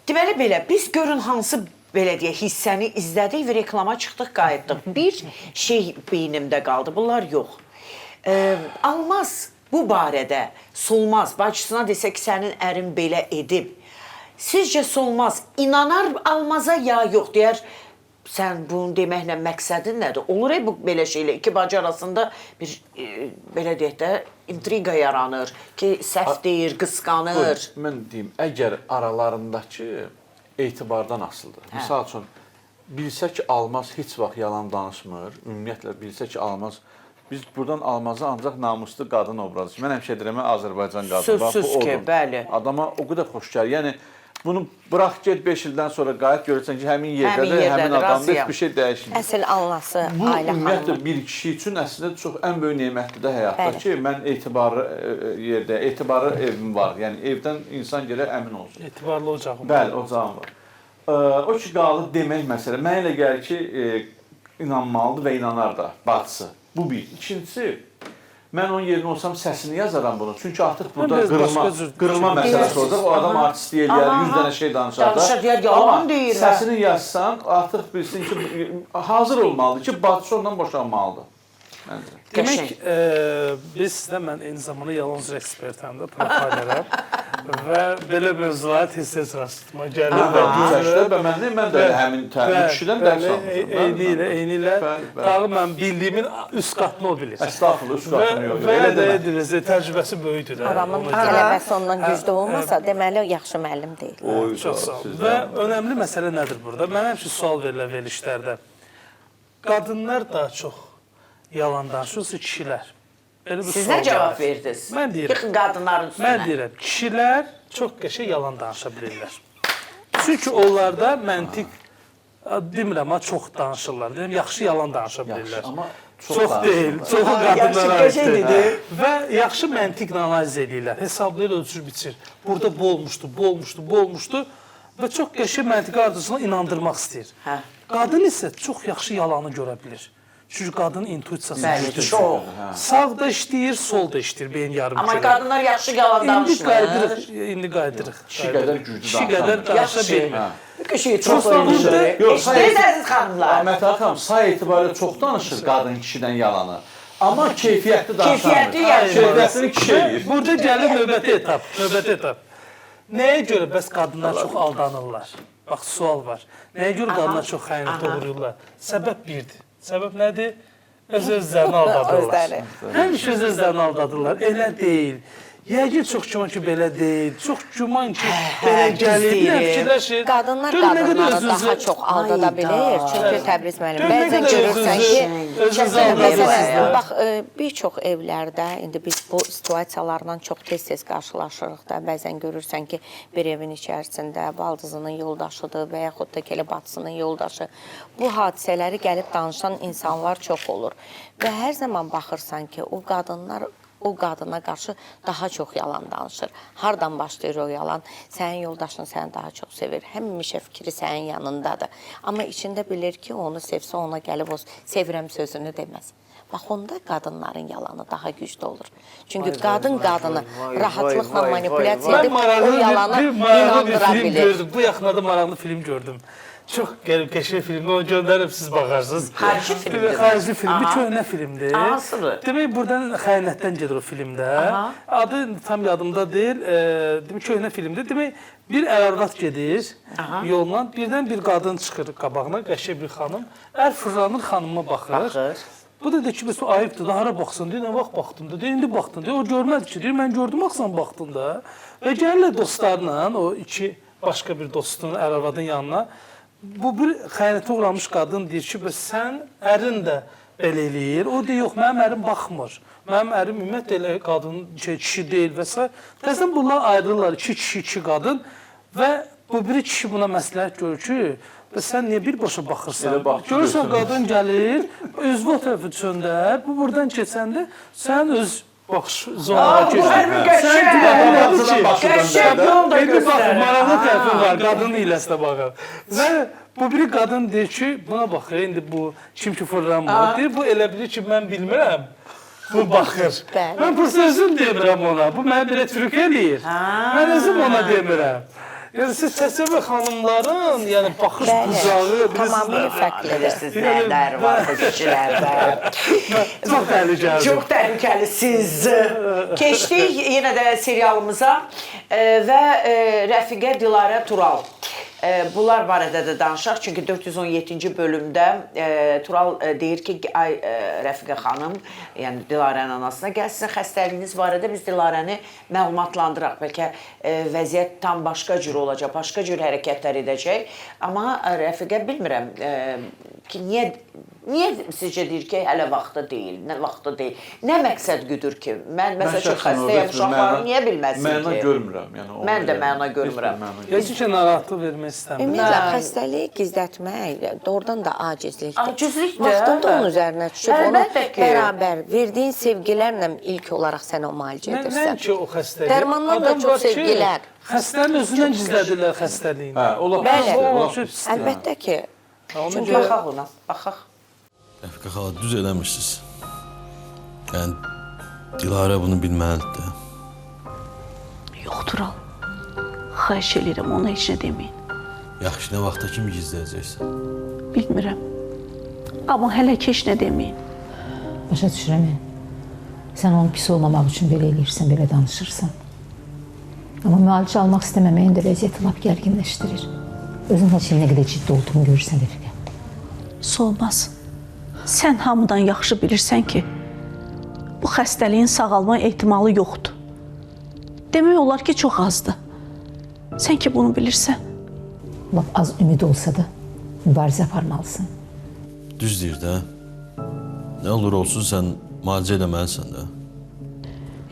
Deməli belə, biz görün hansı belə deyə hissəni izlədik və reklama çıxdıq, qayıtdıq. Bir şey beynimdə qaldı, bunlar yox. Almaz bu barədə Solmaz bacısına desə ki, sənin ərin belə edib. Sizcə Solmaz inanar Almaza ya yox deyər, sən bunu deməklə məqsədin nədir? Olur bu belə şeylə, iki bacı arasında bir, belə deyək də, intriqa yaranır ki, səhv deyir, qısqanır. Mən deyim, əgər aralarındakı etibardan asılıdır. Misal üçün, bilsə ki, Almaz heç vaxt yalan danışmır, ümumiyyətlə bilsə ki, Almaz, biz buradan Almazı ancaq namuslu qadın obrazı. Mən həmişə deyirəm, Azərbaycan qadını. Sözsüz ki, bəli. Adama o qədər xoş gəlir. Yəni, bunu burax get 5 ildən sonra qayıt görürsən ki, həmin yerdədir, həmin adamda heç bir şey dəyişmir. Əsl anlası Bu, ailə ümumiyyətlə, xanımı. bir kişi üçün əslində çox ən böyük nemətdir də həyatda ki, mən etibarlı yerdə, etibarlı evim var. Yəni, evdən insan gələr əmin olsun. Etibarlı ocağım. Bəli, ocağım var. O ki, qalır demək məsələ. Mənə elə gəlir ki, inanmalıdır və inanar da bacısı. Bu bir. İkincisi, mən onun yerinə olsam səsini yazaram bunu. Çünki artıq burada qırılma məsələsi olacaq. O adam artistliyə eləyər, 100 dənə şey danışar da. Danışar, deyər, yalan deyir. Amma səsini yazsan, artıq bilsin ki, hazır olmalıdır ki, bacısı ondan boşanmalıdır. Məncə. Demək, biz də mən eyni zamanda yalan üzrə ekspertəm də, profilerəm. Və belə mövzulara tez-tez rastlıma gəlir. Mən də həmin kişidən dərs almışam. Eyni ilə. Dağı mən bildiyimin üst qatını o bilir. Estağfurullah, üst qatını yox. Və də ediniz, təcrübəsi böyükdür. Adamın qələbəsi ondan güclü olmasa, deməli, yaxşı müəllim deyil. Çox sağ olun. Və önəmli məsələ nədir burada? Mən həmişə sual verirəm verilişlərdə. Qadınlar daha çox yalan danışırsa kişilər. Siz nə cavab verdiniz? Mən deyirəm. Yıxın qadınların üstünə. Mən deyirəm, kişilər çox qəşəng yalan danışa bilirlər. Çünki onlarda məntiq, demirəm, amma çox danışırlar. Deyirəm, yaxşı yalan danışa bilirlər. Amma çox deyil, çoxu qadınlara aiddir. Və yaxşı məntiqlə analiz edirlər. Hesablayır, ölçür, biçir. Burada bu olmuşdu və çox qəşəng məntiqi arzucuna inandırmaq istəyir. Qadın isə çox yaxşı yalanı görə bilir. Çünki qadının intuisiyası güclüdür. Çox. Sağ da işləyir, sol da işləyir, beyin yarım Amma qadınlar yaxşı yalan danışmır. İndi qaydırıq. Kişi qədər güclü Kişi qədər danışa bilmir. Kişi çox danışır. Eşidirsiniz xanımlar. Ahmet Hakan say etibarilə çox danışır qadın kişidən yalanı. Amma keyfiyyətli danışamır. Keyfiyyətini kişi eləyir. Burada gəlir növbəti etap. Nəyə görə bəs qadınlar çox aldanırlar? Bax, sual var. Nəyə görə qadınlar çox xəyanət uğrayırlar? Səbəb birdir. Səbəb nədir? Öz-özlərini aldadırlar. Həmişə öz-özlərini aldadırlar. Elə deyil. Yəqin çox güman ki, belə deyil. Çox güman ki, belə gəlir. Nə fikirləşir? Qadınlar qadınları daha çox aldada bilir. Çünki Təbriz müəllim, bəzən görürsən ki, bax, bir çox evlərdə, indi biz bu situasiyalarla çox tez-tez qarşılaşırıq da, bəzən görürsən ki, bir evin içərisində baldızının yoldaşıdır və yaxud da ki, bacısının yoldaşı. Bu hadisələri gəlib danışan insanlar çox olur. Və hər zaman baxırsan ki, o qadınlar o qadına qarşı daha çox yalan danışır. Hardan başlayır o yalan? Sənin yoldaşın səni daha çox sevir. Həmişə fikri sənin yanındadır. Amma içində bilir ki, onu sevsə ona gəlib o sevirəm sözünü deməz. Bax, onda qadınların yalanı daha güclü olur. Çünki qadın qadını rahatlıqla manipulyasiya edib o yalanı inandıra bilir. Bu yaxınlarda maraqlı film gördüm. Çox qəşəng filmdir, onu göndərib siz baxarsınız. Xarici filmdir. Xarici filmdir, köhnə filmdir. Hansıdır? Demək, buradan xəyanətdən gedir o filmdə. Adı tam yadımda deyil, demək, köhnə filmdir. Demək, bir ər-arvad gedir yolla, birdən bir qadın çıxır qabağına, qəşəng bir xanım. Ər fırlanır, xanıma baxır. Bu da deyir ki, bəs o ayıbdır da, hara baxsın, deyir, nə vaxt baxdın da, deyir, indi baxdın, deyir, o görmədi ki, deyir, mən gördüm, axsan baxdın da. Və gəlirlər dostlarla, o iki başqa bir dostun, ər-arvadın yanına. Bu bir xəyanətə uğramış qadın deyir ki, bəs sən ərin də belə eləyir. O deyir, yox, mənim ərim baxmır. Mənim ərim ümumiyyətlə elə qadın, kişi deyil və s. Təzən bunlar ayrılırlar, iki kişi, iki qadın və bu biri kişi buna məsləhət görür ki, Və sən niyə birbaşa baxırsan? Elə bax, Görürsən görürsən. qadın gəlir, özü o tərəfi çöndər, bu buradan keçəndə sən öz baxış zonuna keçir. Sən Qəşəng yol da İndi bax, göstərir. maraqlı tərəfi var, qadının iləsinə baxır. Və bu biri qadın deyir ki, buna bax, indi bu kim ki fırlanmır. Deyir, bu elə bilir ki, mən bilmirəm. Bu baxır. Mən prosta özüm demirəm ona. Bu mənə belə türk eləyir. Mən özüm ona demirəm. Yəni siz təsəvvür xanımların, yəni baxış bucağı Tamamilə fərqlidir. Bilirsiniz nələr var bu kişilərdə. çox təhlükəlidir. Çox təhlükəlisiz. Keçdik yenə də serialımıza və Rəfiqə Dilarə Tural. Bunlar barədə də danışaq, çünki 417-ci bölümdə Tural deyir ki, ay Rəfiqə xanım, yəni Dilarənin anasına gəlsin, xəstəliyiniz barədə biz Dilarəni məlumatlandıraq. Bəlkə vəziyyət tam başqa cür olacaq, başqa cür hərəkətlər edəcək. Amma Rəfiqə bilmirəm ki, niyə sizcə deyir ki, hələ vaxtı deyil, nə vaxtı deyil, nə məqsəd güdür ki? Mən məsəl üçün xəstəyəm, uşaqlarım niyə bilməsin ki? Məna görmürəm. Mən də məna görmürəm. Heç ki, narahatlıq vermək istəmirəm. Ümumiyyətlə, xəstəliyi gizlətmək doğrudan da acizlikdir. Acizlikdir. Vaxtında onun üzərinə düşüb, onu Əlbəttə ki. bərabər verdiyin sevgilərlə ilk olaraq sən o müalicə edirsən. Nəinki o xəstəlik. Dərmanlar da Adam çox var ki, sevgilər. Xəstənin özündən gizlədirlər xəstəliyini. Hə, ola Bəli. bilər. Əlbəttə ki. Çünki baxaq ona, baxaq. Rəfiqə xala, düz eləmişsiniz. Yəni, Dilarə bunu bilməlidir. Yox, Tural. Xahiş edirəm, ona heç nə deməyin. Yaxşı, nə vaxta kimi gizləyəcəksən? Bilmirəm. Amma hələ ki heç nə deməyin. Başa düşürəm. Sən onu pis olmamaq üçün belə eləyirsən, belə danışırsan. Amma müalicə almaq istəməməyin də vəziyyəti lap gərginləşdirir. Özün heç nə qədər ciddi olduğunu görürsən Rəfiqə. Solmaz. Sən hamıdan yaxşı bilirsən ki, bu xəstəliyin sağalma ehtimalı yoxdur. Demək olar ki, çox azdır. Sən ki bunu bilirsən. Lap az ümid olsa da mübarizə aparmalısın. Düz deyir də. Nə olur olsun, sən müalicə eləməlisən də.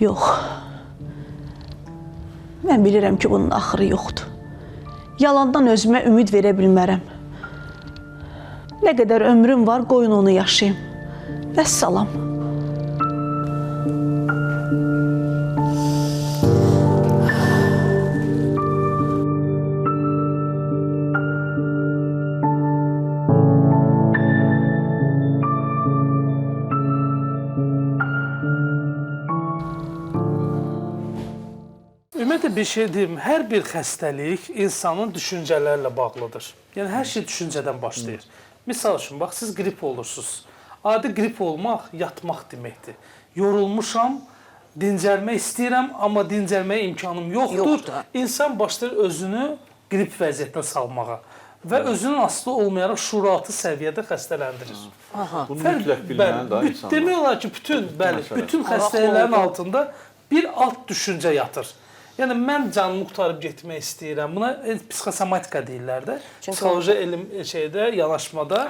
Yox. Mən bilirəm ki, bunun axırı yoxdur. Yalandan özümə ümid verə bilmərəm. Nə qədər ömrüm var, qoyun onu yaşayım. Vəssalam. Ümumiyyətlə bir şey deyim, hər bir xəstəlik insanın düşüncələrlə bağlıdır. Yəni hər şey düşüncədən başlayır. Misal üçün, bax, siz qrip olursunuz. Adi qrip olmaq, yatmaq deməkdir. Yorulmuşam, dincəlmək istəyirəm, amma dincəlməyə imkanım yoxdur. İnsan başlayır özünü qrip vəziyyətinə salmağa və özünün asılı olmayaraq şuuraltı səviyyədə xəstələndirir. Bunu mütləq bilməli də insanlar. Demək olar ki, bütün xəstəliklərin altında bir alt düşüncə yatır. Yəni, mən canımı qurtarıb getmək istəyirəm. Buna psixosomatika deyirlər də. Psixoloji elm yanaşmada.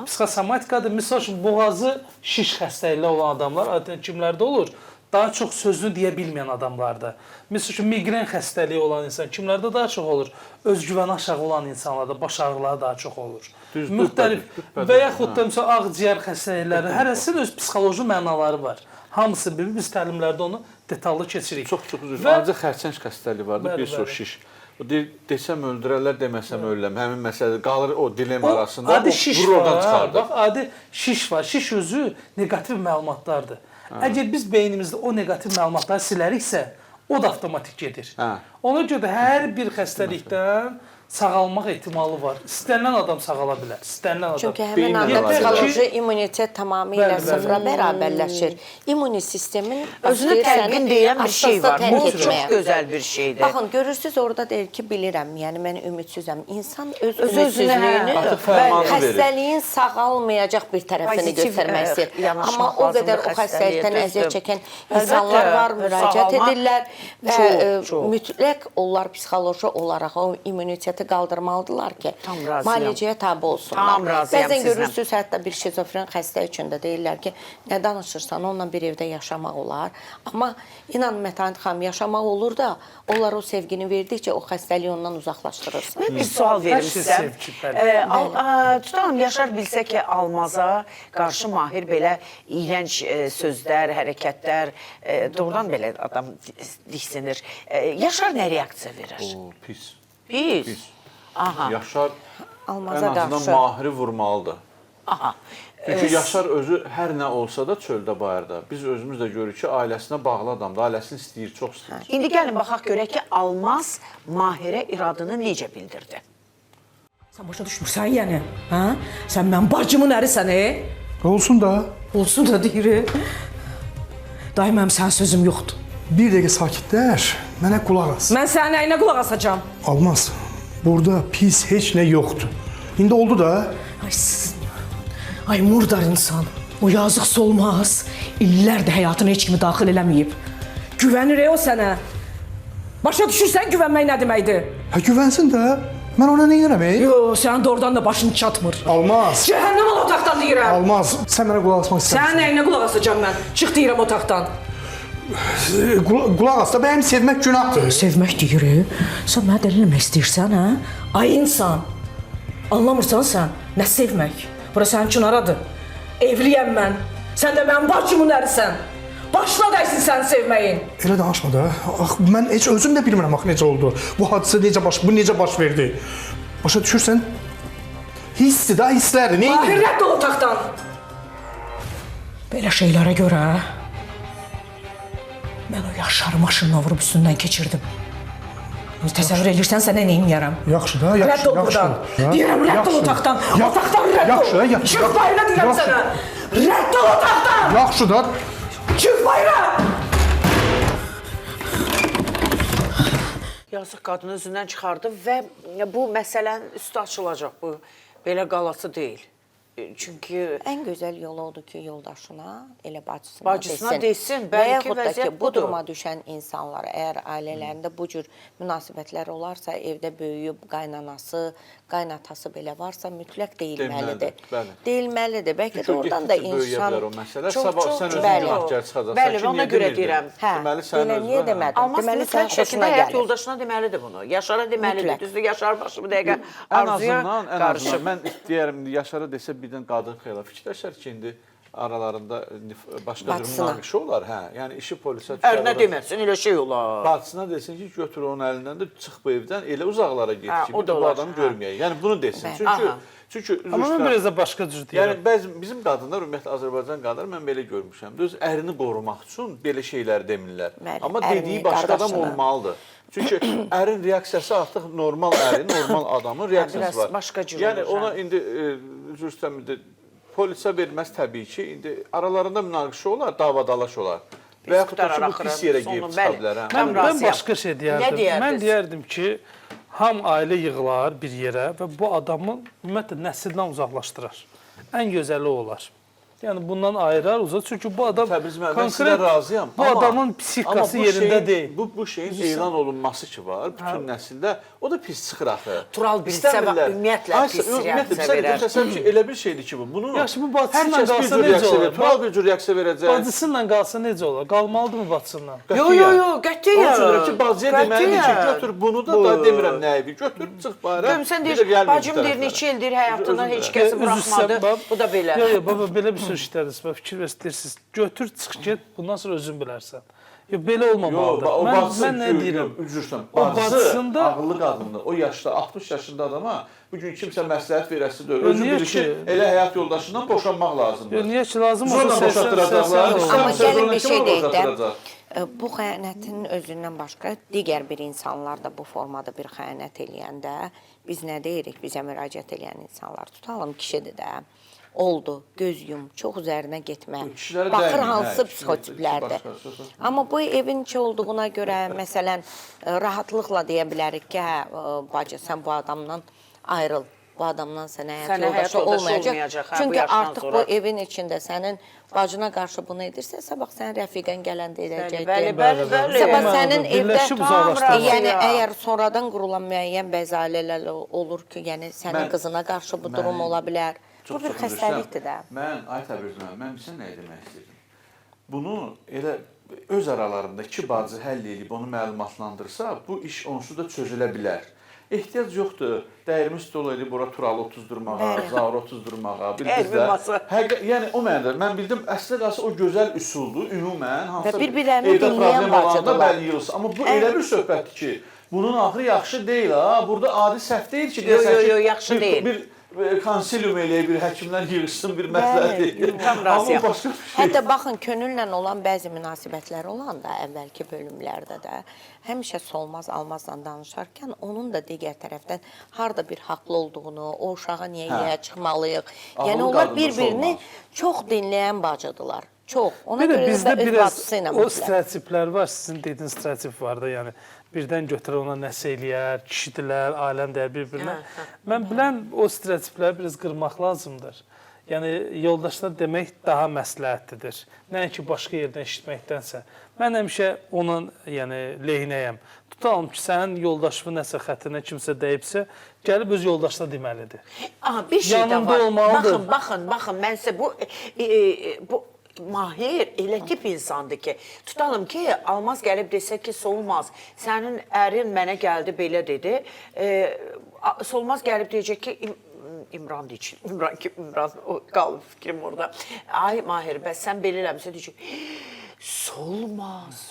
Psixosomatikadır. Misal üçün, boğazı şiş xəstəliklə olan adamlar, adətən kimlərdə olur? Daha çox sözünü deyə bilməyən adamlarda. Misal üçün, migren xəstəliyi olan insan kimlərdə daha çox olur? Özgüvəni aşağı olan insanlarda baş ağrıları daha çox olur. Müxtəlif və yaxud da ağciyər xəstəlikləri, hərəsinin öz psixoloji mənaları var. Hamısı bilir, biz təlimlərdə onu detallı keçirik. Çox üzr. Ancaq xərçəng xəstəliyi vardı, bir çox şiş. Desəm öldürərlər, deməsəm ölürəm. Həmin məsələ qalır o dilem arasında. Adi şiş var. Bax, adi şiş var. Şiş özü negativ məlumatlardır. Əgər biz beynimizdə o negativ məlumatları siləriksə, o da avtomatik gedir. Ona görə hər bir xəstəlikdən sağalmaq ehtimalı var. İstənilən adam sağala bilər. İstənilən adam. Çünki həmin anda psixoloji immunitet tamamilə sıfıra bərabərləşir. İmmuni sistemin özünü təqdim deyən bir şey var. Bu çox gözəl bir şeydir. Baxın, görürsünüz orada deyir ki, bilirəm, yəni mən ümidsizəm. İnsan öz ümidsizliyini xəstəliyin sağalmayacaq bir tərəfini göstərmək istəyir. Amma o qədər o xəstəlikdən əziyyət çəkən insanlar var, müraciət edirlər və mütləq onlar psixoloji olaraq o immunitet vəziyyəti qaldırmalıdırlar ki, Tam razıyam. müalicəyə tabi olsunlar. Tam razıyam Bəzən sizlə. görürsünüz, hətta bir şizofren xəstə üçün də deyirlər ki, nə danışırsan, onunla bir evdə yaşamaq olar. Amma inan Mətanət xanım, yaşamaq olur da, onlar o sevgini verdikcə o xəstəliyi ondan uzaqlaşdırırsın. Mən bir sual verim Hər şey sizə. sevgi, bəli. Tutalım, Yaşar bilsə ki, Almaza qarşı Mahir belə iyrənc sözlər, hərəkətlər, doğrudan belə adam diksinir. Yaşar nə reaksiya verir? O pis. Pis. Aha. Yaşar Almaza ən azından qarşı. Mahiri vurmalıdır. Aha. Çünki Yaşar özü hər nə olsa da çöldə bayırda. Biz özümüz də görürük ki, ailəsinə bağlı adamdır. Ailəsini istəyir, çox istəyir. İndi gəlin baxaq görək ki, Almaz Mahirə iradını necə bildirdi? Sən başa düşmürsən yəni? Hə? Sən mənim bacımın ərisən, Olsun da. Olsun da deyir. Dayı mənim sənin sözüm yoxdur. Bir dəqiqə sakitləş, mənə qulaq as. Mən sənin nəyinə qulaq asacağam? Almaz, burada pis heç nə yoxdur. İndi oldu da. Ay murdar insan. O yazıq solmaz. İllərdir həyatına heç kimi daxil eləməyib. Güvənir o sənə. Başa düşürsən güvənmək nə deməkdir? Hə güvənsin də. Mən ona nə edirəm? Yox, sənin doğrudan da başın çatmır. Almaz. Cəhənnəm ol otaqdan deyirəm. Almaz, sən mənə qulaq asmaq istəmirsən. Sənin nəyinə qulaq asacağam mən? Çıx deyirəm otaqdan. Qulaq as da, mənim sevmək günahdır. Sevmək deyir. Sən mənə dəlil eləmək istəyirsən, hə? Ay insan. Anlamırsan sən? Nə sevmək? Bura sənin üçün aradır. Evliyəm mən. Sən də mənim bacımın ərisən. Başına dəysin sən sevməyin. Elə danışma da. Ax, mən heç özüm də bilmirəm axı necə oldu. Bu hadisə necə baş verdi. Başa düşürsən? Hissdir da, hisslərdir. Nə Mahir, rədd ol otaqdan. Belə şeylərə görə mən o Yaşarı maşınla vurub üstündən keçirdim. Təsəvvür edirsən sənə nə edərəm? Yaxşı da, yaxşı. Rədd ol buradan. Deyirəm, rədd ol otaqdan. Otaqdan rədd ol. Yaxşı. Çıx bayıra deyirəm sənə. Rədd ol otaqdan. Yaxşı da. Çıx bayıra. Yazıq qadını özündən çıxardı və bu məsələnin üstü açılacaq. Bu belə qalası deyil. Çünki Ən gözəl yolu odur ki, yoldaşına, elə Bacısına desin, Və bəlkə yaxud da ki, vəziyyət bu budur. duruma düşən insanlar, əgər ailələrində bu cür münasibətlər olarsa, evdə böyüyüb qaynanası, qaynatası belə varsa, mütləq deyilməlidir. Deyilməlidir, bəli. Deyilməlidir. Bəlkə də Çünki oradan da getdikcə böyüyə insan bilər o məsələ. çox, Sabah sən özün bəli. günahkar çıxacaqsan Bəli, ki, ona niyə görə demirdin? deyirəm. Hə, Deməli, sən belə özün niyə hə. demədin? Almaz Deməli, mütləq sən şəkildə xoşuna həyat gəlir. yoldaşına deməlidir bunu. Yaşara deməlidir. Mütləq. Düzdür, Yaşar başı bu dəqiqə Ən arzuya azından qarışıb. mən deyərəm, Yaşara desə birdən qadın xeyla fikirləşər ki, indi aralarında başqa bir Bacısına. münaqişə olar. Hə, yəni işi polisə Ərinə deməsin, elə şey olar. Bacısına desin ki, götür onun əlindən də çıx bu evdən, elə uzaqlara get Hə, ki, o bir da də bu olar. adamı görməyək. Yəni bunu desin. Bəli. Çünki Aha. çünki Amma mən biraz da başqa cür deyirəm. Yəni bəzi bizim qadınlar, ümumiyyətlə Azərbaycan qadınları mən belə görmüşəm. Öz ərini qorumaq üçün belə şeylər demirlər. Bəli, Amma ərini, dediyi başqa adam qardaşını. olmalıdır. Çünki ərin reaksiyası artıq normal ərin, normal adamın reaksiyası biraz var. başqa cür Yəni olur, ona hə. indi üzr istəyirəm, indi polisə verməz təbii ki. İndi aralarında münaqişə olar, davadalaş olar. Və yaxud da ki, bu pis yerə girib çıxa bilər. hə. Mən başqa şey Nə deyərdim. deyərdiniz? Mən deyərdim ki, ham ailə yığılar bir yerə və bu adamı ümumiyyətlə nəsildən uzaqlaşdırar. Ən gözəli o olar. Yəni bundan ayırar uzaq. Çünki bu adam Təbriz müəllim, mən sizə razıyam. bu adamın psixikası amma bu yerində şeyin- deyil. Bu şeyin elan olunması ki var, bütün nəsildə o da pis çıxır axı. Tural bilsə İstəmirlər. ümumiyyətlə Ay, pis ümumiyyətlə, reaksiya sən verər. təsəvvür ki, elə bir şeydir ki bu. Bunu Yaxşı, bu bacısıyla hər kəs bir qalsa cür necə reaksiya olar? verir. Tural bir cür reaksiya verəcək. Bacısıyla qalsa necə olar? Qalmalıdırmı bacısıyla? Yo, yo, yo, qətiyyən. Onun üçün deyirəm ki, bacıya deməlidir ki, Qətiyyən. götür bunu da demirəm nəyi, götür, çıx bayıra. Görüm, sən bir də deyir, gəlmir bacım bu deyir, tərəflərə. neçə ildir həyatından Özür heç dilərim. kəsi buraxmadı. Bu da belə. Yox, yox, baba, belə bir söz işlədirsiniz. Bax, fikir verirsiniz. Götür, çıx get, bundan sonra özün bilərsən. Yox, belə olmamalıdır. Yox, o bacısı, Mən nə deyirəm? üzrsən, O bacısı bacısında- ağıllı qadındır. O yaşda, 60 yaşında adama bugün kimsə məsləhət verəsi deyil. Yox, Özü niyə bilir ki, ki? elə həyat yoldaşından boşanmaq lazımdır. Yox, niyə ki lazım Zorla olsa boşatdıracaqlar. Amma Sən gəlin zorla bir kim şey onu deyək də, boşatdıracaq? bu xəyanətin özündən başqa digər bir insanlar da bu formada bir xəyanət eləyəndə biz nə deyirik, bizə müraciət eləyən insanlar tutalım kişidir də. Oldu, göz yum, çox üzərinə getmə. Kişilərə Baxır dəymir, hansı hə, psixotiplərdir. başqası. Amma bu evin içi olduğuna görə məsələn rahatlıqla deyə bilərik ki, hə bacı sən bu adamdan ayrıl. bu adamdan sənə həyat Sənə həyat yoldaşı yoldaşı olmayacaq. olmayacaq, hə, bu Çünki yaşdan artıq sonra. bu evin içində sənin bacına qarşı bunu edirsə, sabah sənin rəfiqən gələndə edəcəkdir. Bəli. Sabah sənin evdə Birləşib uzaqlaşdırır. yəni əgər sonradan qurulan müəyyən bəzailələr olur ki, yəni sənin Mən- qızına qarşı bu durum ola bilər. Bu bir xəstəlikdir də. Mən ay Təbrizim, mən bilirsən nə demək istəyirəm? Bunu elə öz aralarında iki bacı həll edib onu məlumatlandırsa, bu iş onsuz da çözülə bilər. Ehtiyac yoxdur. Dəyirmi stol edib bura Turalı 30 durmağa, Zaur 30 durmağa. Bir Elmi bizdə masa. yəni o mənada mən bildim əslində qalsa o gözəl üsuldur ümumən hansısa bir-birlərini evdə dinləyən problem olanda bacıdırlar. bəli yığılsın. Amma bu elə bir söhbətdir ki, bunun axırı yaxşı deyil ha. Burada adi səhv deyil ki, Yo, yaxşı deyil. Bir konsilium eləyib, bir həkimlər yığışsın, bir məsləhət eləyib. tam razıyam. Amma başqa bir şey. Hətta baxın, könülllə olan bəzi münasibətlər olanda əvvəlki bölümlərdə də həmişə solmaz almazla danışarkən onun da digər tərəfdən harda bir haqlı olduğunu, o uşağa niyə yeyə çıxmalıyıq. Yəni Ağıllı onlar qadın da bir-birini solmaz. çox dinləyən bacıdılar. Çox. Ona Bir də görə də bizdə öz biraz bacısı ilə o mütləq. stereotiplər var. Sizin dediyiniz stereotip var da, yəni birdən götürər ona nəsə eləyər, kişidilər, ailəm deyər bir-birinə. Mən bilən o stereotipləri biraz qırmaq lazımdır. Yəni yoldaşlar demək daha məsləhətlidir. Nəinki başqa yerdən eşitməkdənsə. Mən həmişə onun yəni lehinəyəm. Tutalım ki, sənin yoldaşının nəsə xətrinə kimsə dəyibsə, gəlib öz yoldaşına deməlidir. Aha, bir şey də Yanında var. olmalıdır. Baxın, mən sizə bu Mahir elə tip insandır ki, tutalım ki, Almaz gəlib desə ki, Solmaz, sənin ərin mənə gəldi belə dedi. Solmaz gəlib deyəcək ki, İmran deyəcək. İmran o qalıb fikrim orada. Ay Mahir, bəs sən belə eləmişsə deyəcək. Solmaz,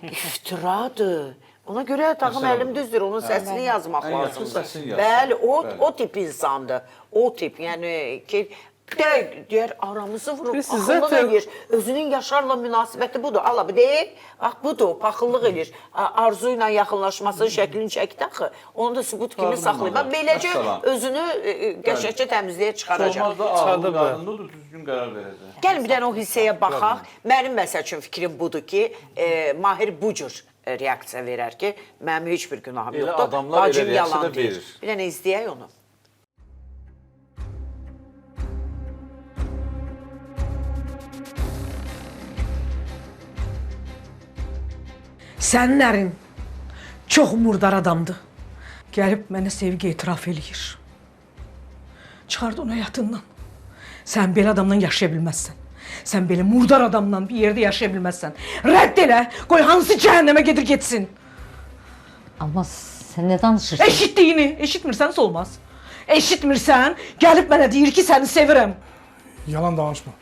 iftiradır. Ona görə tağım əlim düzdür, onun səsini yazmaq lazımdır. Bəli, o tip insandır. O tip, yəni ki, deyər, aramızı vurub, paxıllıq edir. Özünün Yaşarla münasibəti budur. Ala, bu deyil, budur, paxıllıq edir. Arzu ilə yaxınlaşmasının şəklini çəkdi axı. Onu da sübut kimi saxlayıb. Beləcə özünü qəşəngcə təmizliyə çıxaracaq. Olmaz da ağıllı qadında da düzgün qərar verəcək. Gəlin bir dənə o hissəyə baxaq. Mənim məsəl üçün fikrim budur ki, Mahir bu cür reaksiya verər ki, mənim heç bir günahım yoxdur. Adamlar elə Bacım reaksiya yalan da deyir. verir. Bir dənə izləyək onu. Sənin ərin çox murdar adamdır. Gəlib mənə sevgi etiraf eləyir. Çıxart onu həyatından. Sən belə adamla yaşaya bilməzsən. Sən belə murdar adamla bir yerdə yaşaya bilməzsən. Rədd elə, qoy hansı cəhənnəmə gedir getsin. Almaz, sən nə danışırsan? Eşitdiyini, eşitmirsən olmaz. Eşitmirsən, gəlib mənə deyir ki, səni sevirəm. Yalan danışma.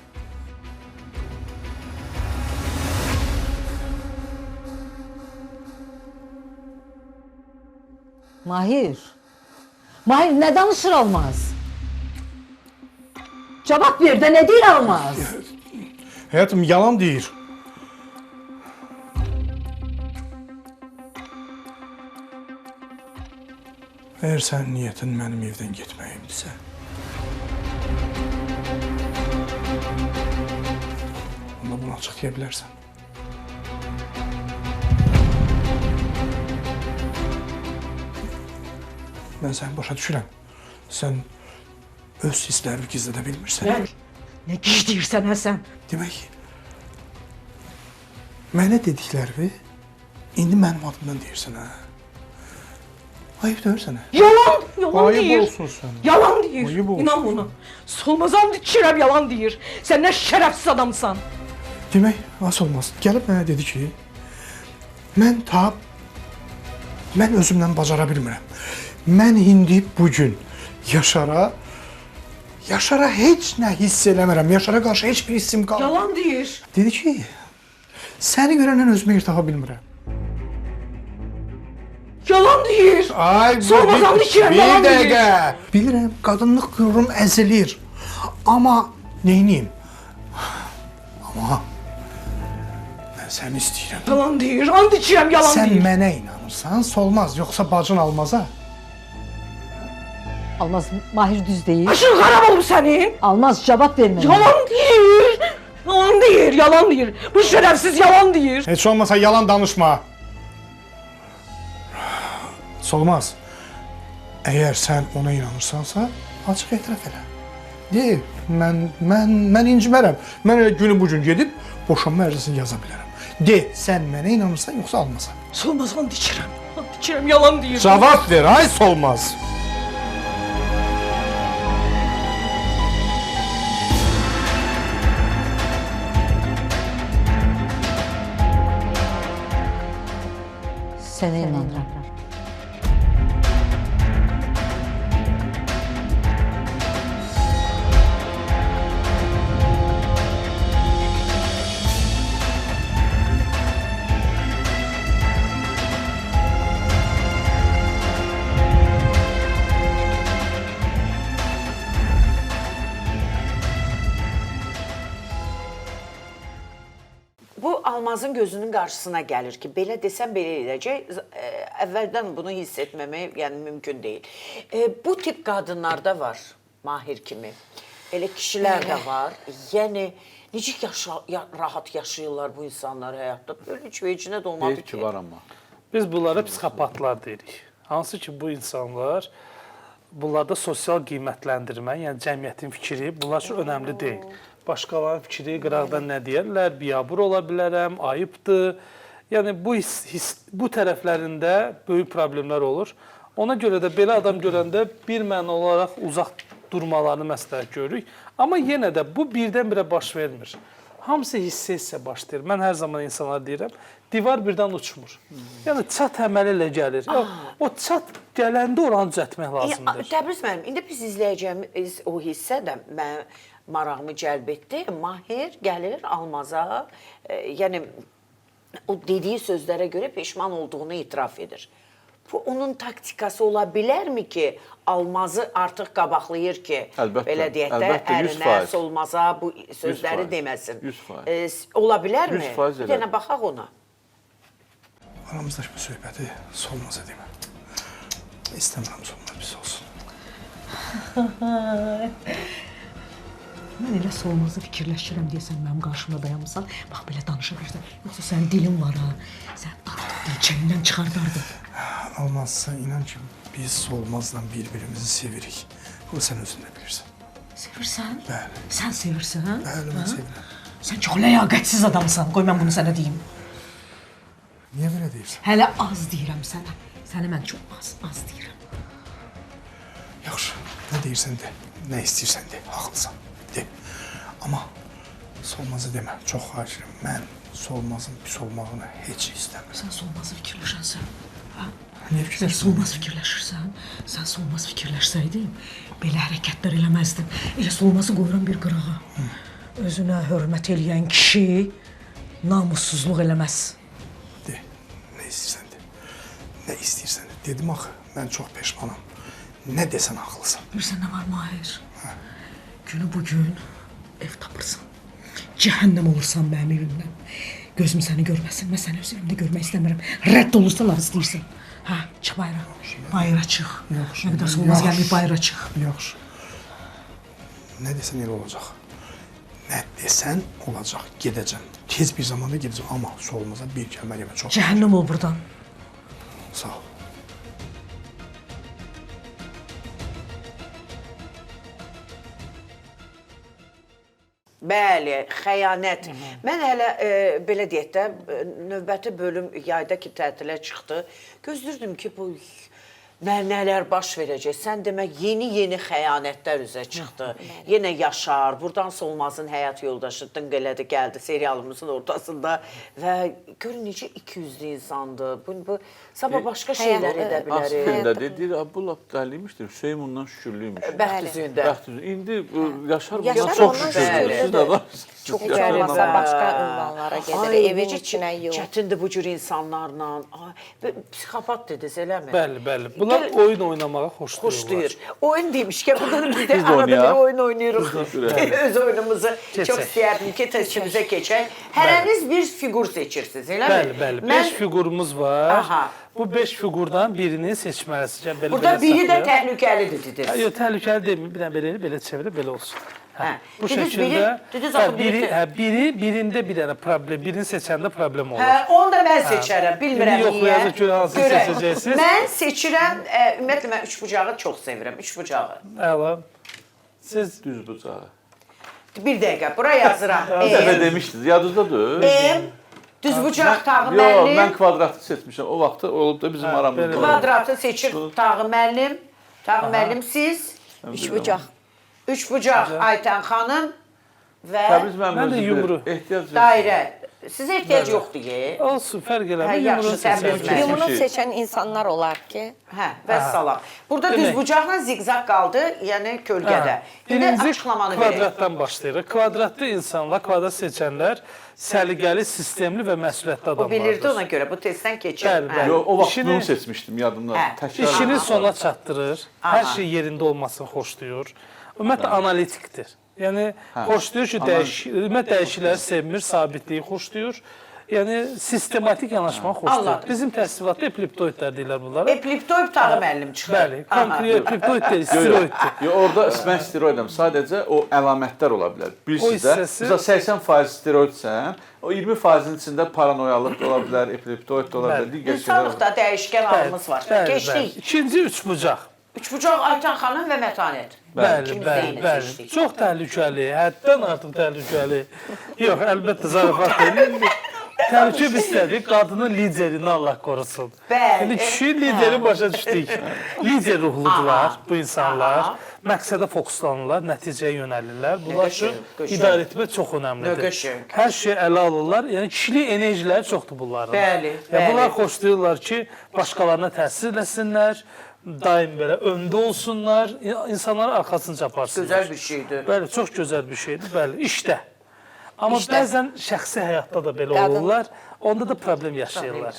Mahir. Mahir, nə danışır Almaz? Cavab ver də, nə deyir Almaz? Həyatım, yalan deyir. Əgər sənin niyyətin mənim evdən getməyimdirsə, onda bunu açıq deyə bilərsən. Mən səni başa düşürəm. Sən öz hisslərini gizlədə bilmirsən. Nə gizləyirsən Həsən? Demək, mənə dediklərini indi mənim adımdan deyirsən, hə? Ayıb deyir sənə. Yalan Ayıb deyir. olsun sənə. Yalan deyir. Ayıb olsun. İnan buna. Solmazam dikirəm yalan deyir. Sən nə şərəfsiz adamsan. Demək, nasıl olmaz? Gəlib mənə dedi ki, mən özümdən bacara bilmirəm. Mən indi bugün Yaşara heç nə hiss eləmirəm. Yaşara qarşı heç bir hissim qalmır. Yalan deyir. Dedi ki, səni görəndən özümə yer tapa bilmirəm. Yalan deyir. Ay, Solmazam dikirəm yalan deyir. Bir dəqiqə. Bilirəm, qadınlıq qürurum əzilir. Amma neyniyim? Amma mən səni istəyirəm. Yalan deyir. And içirəm yalan Sən deyir. mənə inanırsan, Solmaz, yoxsa bacın Almaza? Almaz, Mahir düz deyir. Başın xarab olub sənin. Almaz, cavab vermə. Yalan deyir. Yalan deyir, yalan deyir. Bu şərəfsiz yalan deyir. Heç olmasa yalan danışma. Solmaz, əgər sən ona inanırsansa, Açıq etiraf elə. De, mən incimərəm. Mən elə günü bu gün gedib boşanma ərizəsini yaza bilərəm. De, sən mənə inanırsan yoxsa almasan? Solmaz, and içirəm. And içirəm, yalan deyir. Cavab ver, ay Solmaz. Sənə inanıram. Bu Almazın gözünün qarşısına gəlir ki, belə desəm belə edəcək. Əvvəldən bunu hiss etməmək yəni mümkün deyil. Bu tip qadınlarda var, Mahir kimi. Elə kişilər də var. Yəni necə rahat yaşayırlar bu insanlar həyatda? Böyle heç vecinə də olmadı Deyir ki, var amma. Biz bunlara psixopatlar deyirik. Hansı ki bu insanlar, bunlarda sosial qiymətləndirmə, yəni cəmiyyətin fikri bunlar üçün önəmli deyil. Başqalarının fikri qıraqdan nə deyərlər, biabır ola bilərəm, ayıbdır. Yəni bu tərəflərində böyük problemlər olur. Ona görə də belə adam görəndə bir məna olaraq uzaq durmalarını məsləhət görürük. Amma yenə də bu birdən-birə baş vermir. Hamısı hissə başlayır. Mən hər zaman insanlara deyirəm, divar birdən uçmur. Yəni çat əməli ilə gəlir. O çat gələndə oranı düzəltmək lazımdır. Təbriz mənim, indi biz izləyəcəyimiz o hissə də mən marağımı cəlb etdi. Mahir gəlir Almaza, yəni o dediyi sözlərə görə peşman olduğunu itiraf edir. Bu onun taktikası ola bilərmi ki, Almazı artıq qabaqlayır ki, belə deyək də, ərinə, Solmaza bu sözləri deməsin. 100%. Ola bilərmi? 100% Bir dənə baxaq ona. Aramızdakı bu söhbəti Solmaza demə. İstəmirəm Solmaz pis olsun. Mən elə Solmazı fikirləşirəm deyəsən mənim qarşımda dayanmısan. Bax belə danışa bilirsən. Yoxsa sənin dilin var ha. Sən dartıb dilçəyindən çıxardardı. Almaz, sən inan ki, biz Solmazla bir-birimizi sevirik. Bunu sən özün də bilirsən. Sevirsən? Bəli. Sən sevirsən, hə? Bəli, mən sevirəm. Sən çox ləyaqətsiz adamsan. Qoy mən bunu sənə deyim. Niyə belə deyirsən? Hələ az deyirəm sənə. Səni mən çox az deyirəm. Yaxşı, nə deyirsən de, nə istəyirsən de, haqlısan. De. Amma Solmazı demə, çox xahiş edirəm. Mən Solmazın pis olmağını heç istəmirəm. Sən Solmazı fikirləşənsən. Hə? Niyə Sən fikirləşirsən? Solmaz fikirləşirsən. Sən Solmaz fikirləşsəydin, belə hərəkətlər eləməzdin. Elə Solmazı qoyuram bir qırağa. Özünə hörmət eləyən kişi namussuzluq eləməz. De, nə istəyirsən de. Nə istəyirsən de. Dedim axı, mən çox peşmanam. Nə desən haqlısan. Bilirsən nə var Mahir? Günü bugün ev tapırsan. Cəhənnəm olursan mənim evimdən. Gözüm səni görməsin, mən səni öz evimdə görmək istəmirəm. Rədd olursalar istəyirsən. Hə, çıx bayra. Bayra çıx. Nə qədər Solmaz gəlməyib, bayra çıx. Yaxşı. Nə desən elə olacaq. Nə desən olacaq. Gedəcəm. Tez bir zamanda gedəcəm. Amma Solmaza bir kəlmə demə. Çox Cəhənnəm ol buradan. sağ ol. Bəli, xəyanət. Mən hələ belə deyək də, növbəti bölüm yaydakı tətilə çıxdı. Gözlürdüm ki, bu nələr baş verəcək. Sən demək, yeni xəyanətlər üzə çıxdı. Yenə Yaşar, buradan Solmazın həyat yoldaşı dınqələdi, gəldi serialımızın ortasında və görün necə 200-lü insandır. Bu sabah başqa şeylər edə bilərik. Aslında deyir, bu lap dəliymişdir, Hüseyin bundan şükürlüymüş. Bəxt üzündə. İndi Yaşar bundan çox şükürlüymüş də var. Çox olmasa başqa ünvanlara gedir, evi içinə yox. Çətindir bu cür insanlarla. Psixopat dediniz, eləmi? Bəli. Bunlar oyun oynamağa xoşlayır. Oyun demişkən, burada biz də arada bir oyun oynayırıq. Öz oyunumuzu çox istəyərdim ki, tezçimizə keçək. Hərəniz bir figur seçirsiniz, eləmi? Bəli. 5 figurumuz var. Bu 5 figurdan birini seçməlisiniz. Burada biri də təhlükəlidir dediniz. Yox, təhlükəli deyil. Bir dənə belə çevirib, belə olsun. Bu Dediniz, şəkildə dediniz axı birində bir dənə problem, birini seçəndə problem olur. Hə, onu da mən seçərəm, bilmirəm niyə. Yoxlayacaq ki, hansı seçəcəksiniz? Mən seçirəm, ümumiyyətlə mən üçbucağı çox sevirəm, üçbucağı. Əla. Siz Düz bucağı. Bir dəqiqə, bura yazıram. Bir dəfə demişdiniz, yadınızdadır? Düzbucaq Tağı Yox, müəllim. mən kvadratı seçmişəm. O vaxtda olub da bizim aramızda. Kvadratı seçir Tağı müəllim. Tağı müəllim siz. Üçbucaq. Üçbucaq Aytən xanım və Təbriz Mən də müəllim yumru. ehtiyac dairə. Sizə ehtiyac yoxdur ki? Olsun, fərq eləmir. Hə, yaxşı, Yumruq Təbriz seçək. müəllim. Yumruq seçən insanlar olar ki, Hə, vəssalam. Burada düzbucaqla ziqzaq qaldı, yəni kölgədə. İndi Birinci açıqlamanı verək. kvadratdan başlayırıq. Kvadratlı insanlar, kvadrat seçənlər səliqəli, sistemli və məsuliyyətli O adamlardır. bilirdi ona görə, bu testdən keçir. Bəli, bəli. Yox, o vaxt İşini- bunu seçmişdim yadımda. Hə. Təkrar. İşini sona çatdırır, hər şey yerində olmasını xoşlayır. Ümumiyyətlə analitikdir. Yəni xoşlayır ki, ümumiyyətlə dəyişiklikləri sevmir, sabitliyi xoşlayır. Yəni sistematik yanaşmanı xoşlayır. Anladım. Bizim təsdiqatda epliptoidlər deyirlər bunlara. Epliptoid Tağı müəllim çıxır. Bəli, konkret epliptoid deyil, steroiddir. Yox, orada mən steroidəm. Sadəcə o əlamətlər ola bilər. Bilirsiniz də, hissəsi- məsələn 80% steroidsən, o 20%-in içində paranoyalıq da ola bilər, epliptoid da ola bilər, digər şeylər. İnsanlıqda dəyişkən halımız var. Keçdik. İkinci üçbucaq. Üçbucaq Aytən xanım və Mətanət. Bəli, İkimiz bəli, eyni bəli. seçdik. Çox təhlükəli, həddən artıq təhlükəli. Yox, əlbəttə zarafat deyil. Təhlükə istədik, qadının liderini Allah qorusun. Bəli. İndi kişinin lideri başa düşdük. Lider ruhludular bu insanlar. Məqsədə fokuslanırlar, nəticəyə yönəlirlər. Bunlar üçün idarə etmək çox önəmlidir. Hər şey ələ alırlar. Yəni kişilik enerjiləri çoxdur bunların. Bəli, Yəni bunlar bəli. xoşlayırlar ki, başqalarına təsir etsinlər, daim belə öndə olsunlar, insanların arxasınca aparsınlar. Gözəl bir şeydir. Bəli, çox gözəl bir şeydir. Bəli, işdə. Amma bəzən şəxsi həyatda da belə Qadın- olurlar. Onda da problem yaşayırlar.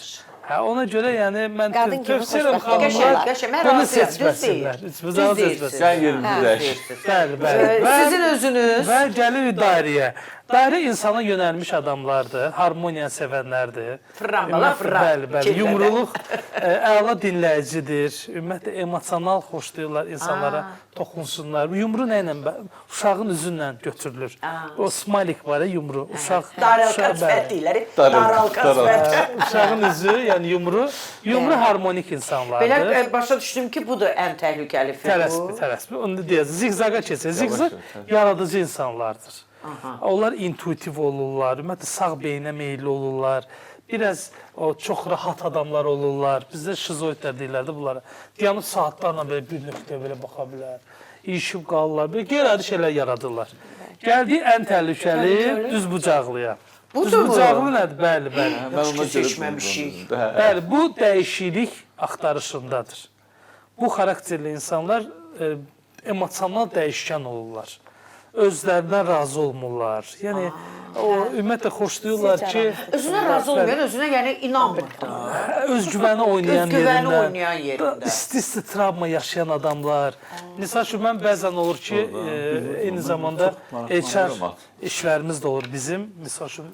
Hə, ona görə yəni mən Qadın kimi tövsiyə edirəm xoşbəxt xanımlar qəşəng, mən bunu razıyam, düz seçməsinlər. deyil. Heç bir Düz zaman deyilsiz. seçməsinlər. Sən yerinizi dəyiş. Bəli, bəli. Sizin özünüz. Və gəlir dairəyə. Dairə insana yönəlmiş adamlardır, harmoniya sevənlərdir. Fırlanmalar, fırlan. Bəli, bəli. Kellədə. Yumruluq əla dinləyicidir. Ümumiyyətlə emosional xoşlayırlar insanlara toxunsunlar. Yumru nə ilə? Uşağın üzü ilə götürülür. O smalik var ya yumru. Uşaq Daralqat bəli. sifət deyirlər. Daralqat sifət. Uşağın üzü, yəni yumru harmonik insanlardır. Belə başa düşdüm ki, bu da ən təhlükəli fiqur. Tələsbi. Onu deyəcək. Ziqzaqa keçir. Ziqzaq yaradıcı insanlardır. Onlar intuitiv olurlar, ümumiyyətlə sağ beyinə meyilli olurlar. Biraz o çox rahat adamlar olurlar. Bizdə şizoidlər deyirlər də bunlara. Dayanıb saatlarla belə bir nöqtəyə belə baxa bilər. İşib qalırlar. Belə qeyri-adi şeylər yaradırlar. Gəldik ən təhlükəli düzbucaqlıya. Düzbucaqlı nədir? Bəli, bəli. Mən ona görə seçməmişik. Bəli, bu dəyişiklik axtarışındadır. Bu xarakterli insanlar emosional dəyişkən olurlar. Özlərindən razı olmurlar. Yəni o ümumiyyətlə xoşlayırlar ki, Özünə razı olmayan, özünə yəni inanmır da. özgüvəni oynayan Özgüvəni yerində, oynayan yerində. isti travma yaşayan adamlar. Məsəl üçün mən bəzən olur ki, eyni zamanda HR işlərimiz də olur bizim. Məsəl üçün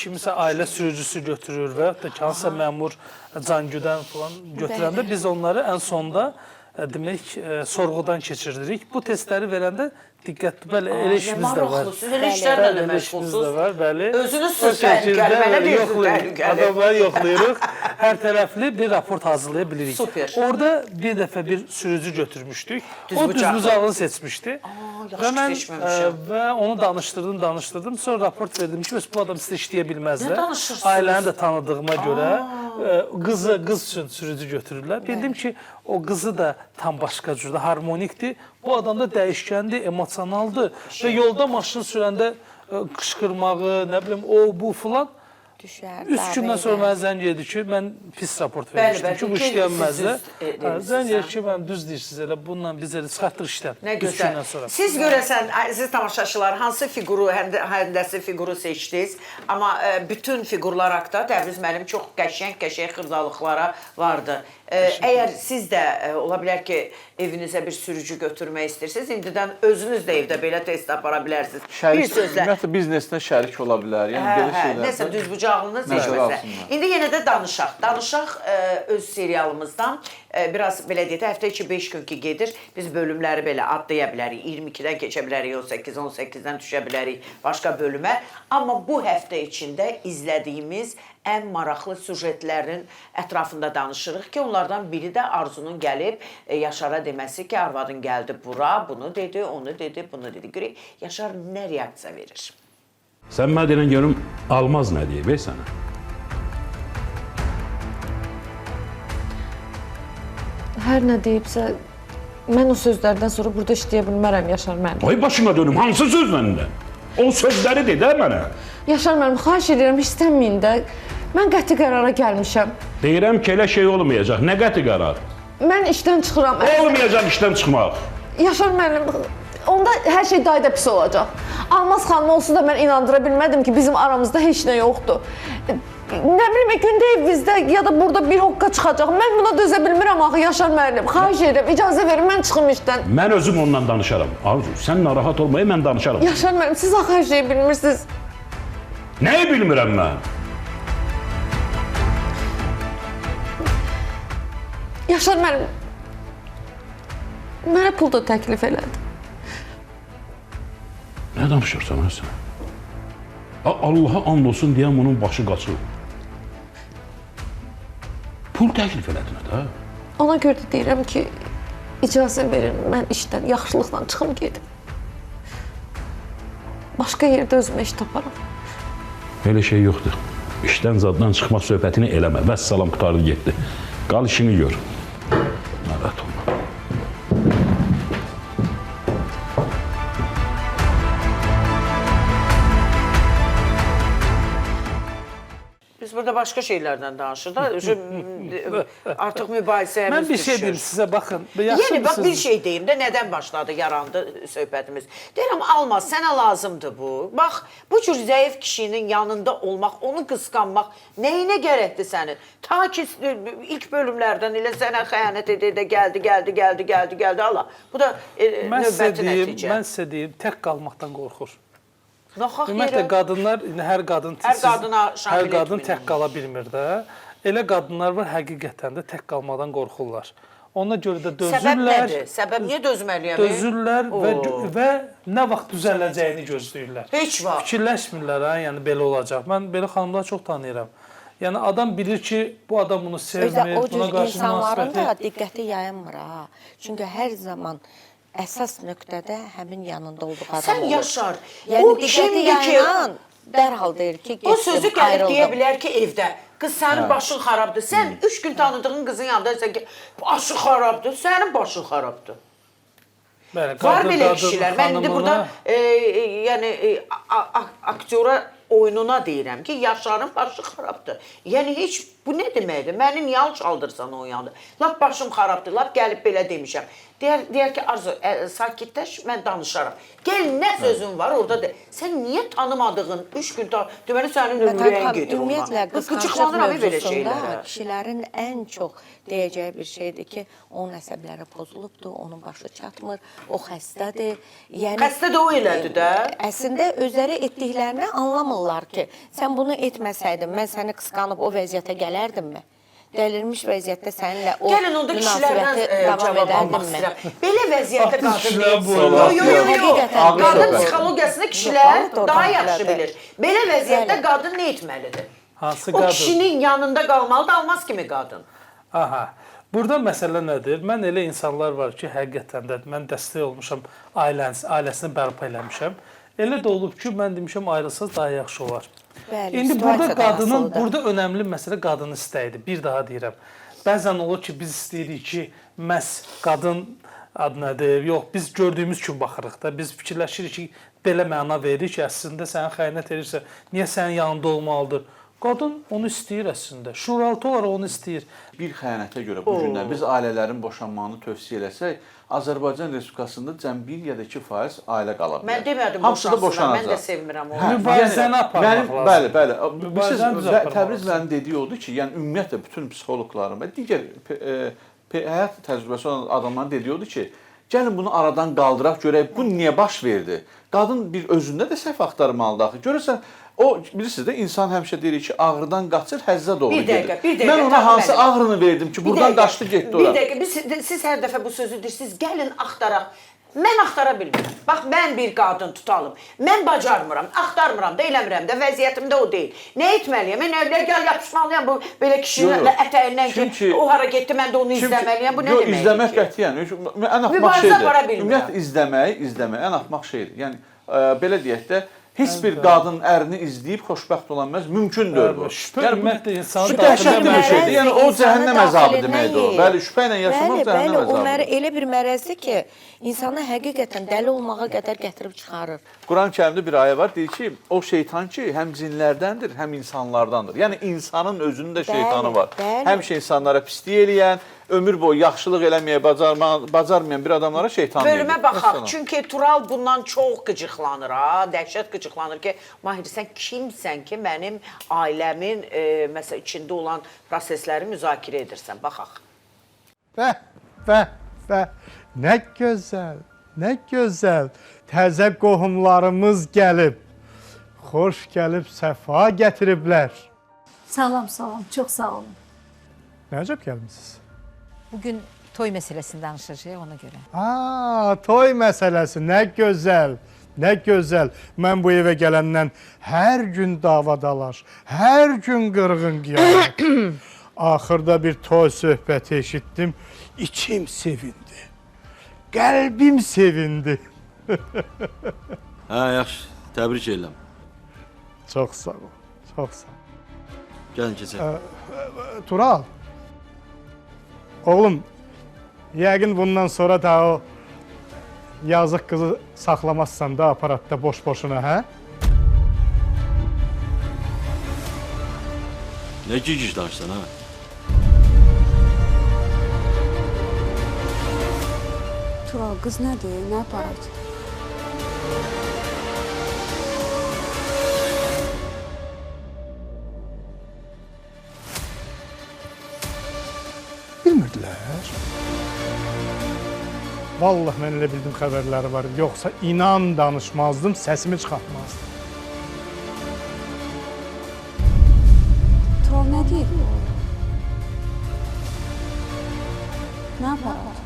kimisə ailə sürücüsü götürür və ya hansısa məmur cangüdən falan götürəndə biz onları ən sonda demək sorğudan keçiririk. Bu testləri verəndə diqqətli, bəli, elə işimiz də var. Siz elə işlərlə də Elə işimiz də məşğulsuz. var, bəli. Özünüz O şəkildə təhlükəli, mənə deyirsiniz yoxlayırıq, təhlükəli. adamları yoxlayırıq. Hər tərəfli bir raport hazırlaya bilirik. Super. Orada bir dəfə bir sürücü götürmüşdük. O Düzbucaqlı. düzbucaqlı seçmişdi. yaxşı Və mən seçməmişəm. və onu danışdırdım. Sonra raport verdim ki, bu adam sizə işləyə bilməzlər. Nə danışırsınız? Ailəni də tanıdığıma görə qız üçün sürücü götürürlər. Bildim ki, o qızı da tam başqa cürdə harmonikdir. Bu adam da dəyişkəndir, emosionaldır və yolda maşın sürəndə qışqırmağı, nə bilim, o bu filan. düşər. 3 gündən sonra mənə zəng edir ki, mən pis raport vermişdim ki, bu işləyənməzdir. Zəng edir ki, mən düz deyirsiniz, elə bununla biz elə çıxartdıq işdən. Nə 3 gözəl. gündən sonra. Siz görəsən, əziz tamaşaçılar, hansı fiquru, həndəsi fiquru seçdiniz? Amma bütün fiqurlar haqda Təbriz müəllim çox qəşəng xırdalıqlara vardı. Əgər siz də ola bilər ki, evinizə bir sürücü götürmək istəyirsiniz, indidən özünüz də evdə belə test apara bilərsiniz. Bir sözlə. Ümumiyyətlə biznesdə şərik ola bilər. Yəni belə şeylər. Nəsə düzbucaqlını seçməsə. İndi yenə də danışaq. Danışaq öz serialımızdan. biraz belə deyək, həftə içi 5 gün ki gedir, biz bölümləri belə atlaya bilərik. 22-dən keçə bilərik, 18-18-dən düşə bilərik başqa bölümə. Amma bu həftə içində izlədiyimiz ən maraqlı süjetlərin ətrafında danışırıq ki, onlardan biri də Arzunun gəlib Yaşara deməsi ki, arvadın gəldi bura, bunu dedi, onu dedi, bunu dedi. Görək, Yaşar nə reaksiya verir? Sən mənə deyən görüm, Almaz nə deyib sənə? Hər nə deyibsə, mən o sözlərdən sonra burada işləyə bilmərəm, Yaşar müəllim. Ay başına dönüm, hansı sözlərində? O sözləri de də mənə. Yaşar müəllim, xahiş edirəm, istəməyin də. Mən qəti qərara gəlmişəm. Deyirəm ki, elə şey olmayacaq. Nə qəti qərar? Mən işdən çıxıram. Olmayacaq işdən çıxmaq. Yaşar müəllim, onda hər şey dayda pis olacaq. Almaz xanım olsa da mən inandıra bilmədim ki, bizim aramızda heç nə yoxdur. Nə bilim, gündə evimizdə ya da burada bir hoqqa çıxacaq. Mən buna dözə bilmirəm axı, Yaşar müəllim. Xahiş edirəm, icazə verin, mən çıxım işdən. Mən özüm ondan danışaram. Arzu, sən narahat olmayı mən danışaram. Yaşar müəllim, siz axı hər şeyi bilmirsiniz. Nəyi bilmirəm mən? Yaşar müəllim, mənə pul da təklif elədi. Nə danışırsan sən? Allaha and olsun deyən bunun başı qaçır. Pul təklif elədin də. Ona görə də deyirəm ki, icazə verin, mən işdən yaxşılıqla çıxım gedim. Başqa yerdə özümə iş taparam. Elə şey yoxdur. İşdən zaddan çıxmaq söhbətini eləmə. Vəssalam, qutardı getdi. Qal işini gör. Narahat olma. Biz burada başqa şeylərdən danışırıq da, artıq mübahisəmiz Mən bir şey düşür. deyim sizə, baxın. Yəni, bax, bir şey deyim də, nədən başladı, yarandı söhbətimiz. Deyirəm, Almaz, sənə lazımdır bu. Bax, bu cür zəif kişinin yanında olmaq, onu qısqanmaq nəyinə gərəkdir sənin? Ta ki, ilk bölümlərdən elə sənə xəyanət edə gəldi, Allah. Bu da növbəti nəticə. Mən sizə deyim, tək qalmaqdan qorxur. Ümumiyyətlə, qadınlar, hər qadın tək qala bilmir də. Elə qadınlar var, həqiqətən də tək qalmadan qorxurlar. Ona görə də dözürlər. Səbəb nədir? Səbəb niyə dözməliyəm? Dözürlər və nə vaxt düzələcəyini gözləyirlər. Heç vaxt. Fikirləşmirlər, yəni belə olacaq. Mən belə xanımları çox tanıyıram. Yəni adam bilir ki, bu adam bunu sevmir, buna qarşı insanların da diqqəti yayınmır ha. Çünki hər zaman əsas nöqtədə həmin yanında olduğu adam olur. Sən Yaşar, yəni, o kimdir ki, dərhal deyir ki, o sözü gəlib deyə bilər ki, evdə. Qız, sənin başın xarabdır. Sən 3 gün tanıdığın qızın yanındaysan ki, başı xarabdır, sənin başın xarabdır. Var belə kişilər. Mən indi burada aktyora oyununa deyirəm ki, Yaşarın başı xarabdır. Yəni, heç bu nə deməkdir? Məni niyə alçaldırsan o yanında? Lap başım xarabdır, lap gəlib belə demişəm. Deyər ki, Arzu, sakitləş, mən danışaram. Gəl, nə sözün var orada de. Sən niyə tanımadığın 3 gün deməli sənin ürəyin gedir ona. Ümumiyyətlə, qısqanclıq mövzusunda kişilərin ən çox deyəcəyi bir şeydir ki, onun əsəbləri pozulubdur, onun başı çatmır, o xəstədir. Xəstə də o elədi də. Əslində, özləri etdiklərini anlamırlar ki, sən bunu etməsəydin, mən səni qısqanıb o vəziyyətə gələrdimmi? Dəlirmiş vəziyyətdə səninlə o münasibəti davam edərdimmi? Belə vəziyyətdə qadın deyil. Qadın psixologiyasını kişilər daha yaxşı bilir. Belə vəziyyətdə qadın nə etməlidir? O kişinin yanında qalmalıdır, Almaz kimi qadın. Aha. Burada məsələ nədir? Mən elə insanlar var ki, həqiqətən də mən dəstək olmuşam, ailəsini bərpa eləmişəm. Elə də olub ki, mən demişəm, ayrılsaz daha yaxşı olar. İndi burada önəmli məsələ qadın istəyidir. Bir daha deyirəm. Bəzən olur ki, biz istəyirik ki, məhz qadın adı nədir? Yox, biz gördüyümüz üçün baxırıq da. Biz fikirləşirik ki, belə məna verir ki, əslində sənə xəyanət edirsə, niyə sənin yanında olmalıdır? Qadın onu istəyir əslində. Şuuraltı olaraq onu istəyir. Bir xəyanətə görə bu günlər biz ailələrin boşanmağını tövsiyə eləsək, Azərbaycan Respublikasında cəm 1 ya da 2% ailə qala bilər. Mən demədim boşansınlar, mən də sevmirəm onu. Mübarizəni aparmaq lazım. Bəli. Təbriz mənim dediyi oldu ki, yəni ümumiyyətlə bütün psixoloqların və digər həyat təcrübəsi olan adamların dediyi oldu ki, Gəlin bunu aradan qaldıraq, görək bu niyə baş verdi? Qadın bir özündə də səhv axtarmalıdır axı. Görürsən, o bilirsiniz də insan həmişə deyir ki, ağrıdan qaçır, həzzə doğru gedir. Bir dəqiqə. Mən ona hansı ağrını verdim ki, buradan qaçdı getdi ora. Bir dəqiqə, siz hər dəfə bu sözü deyirsiniz, gəlin axtaraq. Mən axtara bilmirəm. Bax, mən bir qadın tutalım. Mən bacarmıram, axtarmıram da, eləmirəm də, vəziyyətim də o deyil. Nə etməliyəm? Mən elə gəl yapışmalıyam bu belə kişinin ətəyindən ki, o hara getdi, mən də onu izləməliyəm. Bu nə deməkdir ki? İzləmək qətiyyən, ən axmaq şeydir. Ümumiyyətlə, izləmək ən axmaq şeydir. Yəni, belə deyək də, heç bir qadın ərini izləyib xoşbəxt olan mümkündür bu. Şübhə ümumiyyətlə insanın dəhşətli bir şeydir. Yəni o cəhənnəm əzabı deməkdir o. Bəli, şübhə ilə yaşamaq cəhənnəm əzabıdır. O elə bir mərəzdir ki, insanı həqiqətən dəli olmağa qədər gətirib çıxarır. Quran-Kərimdə bir ayə var, deyir ki, o şeytan ki, həm cinlərdəndir, həm insanlardandır. Yəni insanın özünün də şeytanı var. Həmişə insanlara pislik eləyən, ömür boyu yaxşılıq eləməyə bacarmayan bir adamlara şeytan deyir. Bölümə baxaq. Çünki Tural bundan çox qıcıqlanır ha. Dəhşət qıcıqlanır ki, Mahir, sən kimsən ki, mənim ailəmin məsəl içində olan prosesləri müzakirə edirsən? Baxaq. Nə gözəl, nə gözəl. Təzə qohumlarımız gəlib. Xoş gəlib, səfa gətiriblər. Salam, çox sağ olun. Nəcəb gəlmisiniz? Bugün toy məsələsini danışacağıq ona görə. Toy məsələsi, nə gözəl, nə gözəl. Mən bu evə gələndən hər gün davadalar, hər gün qırğın qiyamət. Axırda bir toy söhbəti eşitdim, içim sevindi, qəlbim sevindi. Hə, yaxşı, təbrik edirəm. Çox sağ ol, çox sağ ol. Gəlin keçək. Tural, oğlum, yəqin bundan sonra da o yazıq qızı saxlamazsan da aparatda boş-boşuna, hə? Nə gic danışsan, hə? Tural, qız nədir, nə aparat? Bilmirdilər. Vallahi mən elə bildim xəbərləri var. Yoxsa inan danışmazdım, səsimi çıxartmazdım. Tural, nə deyir bu? Nə aparat?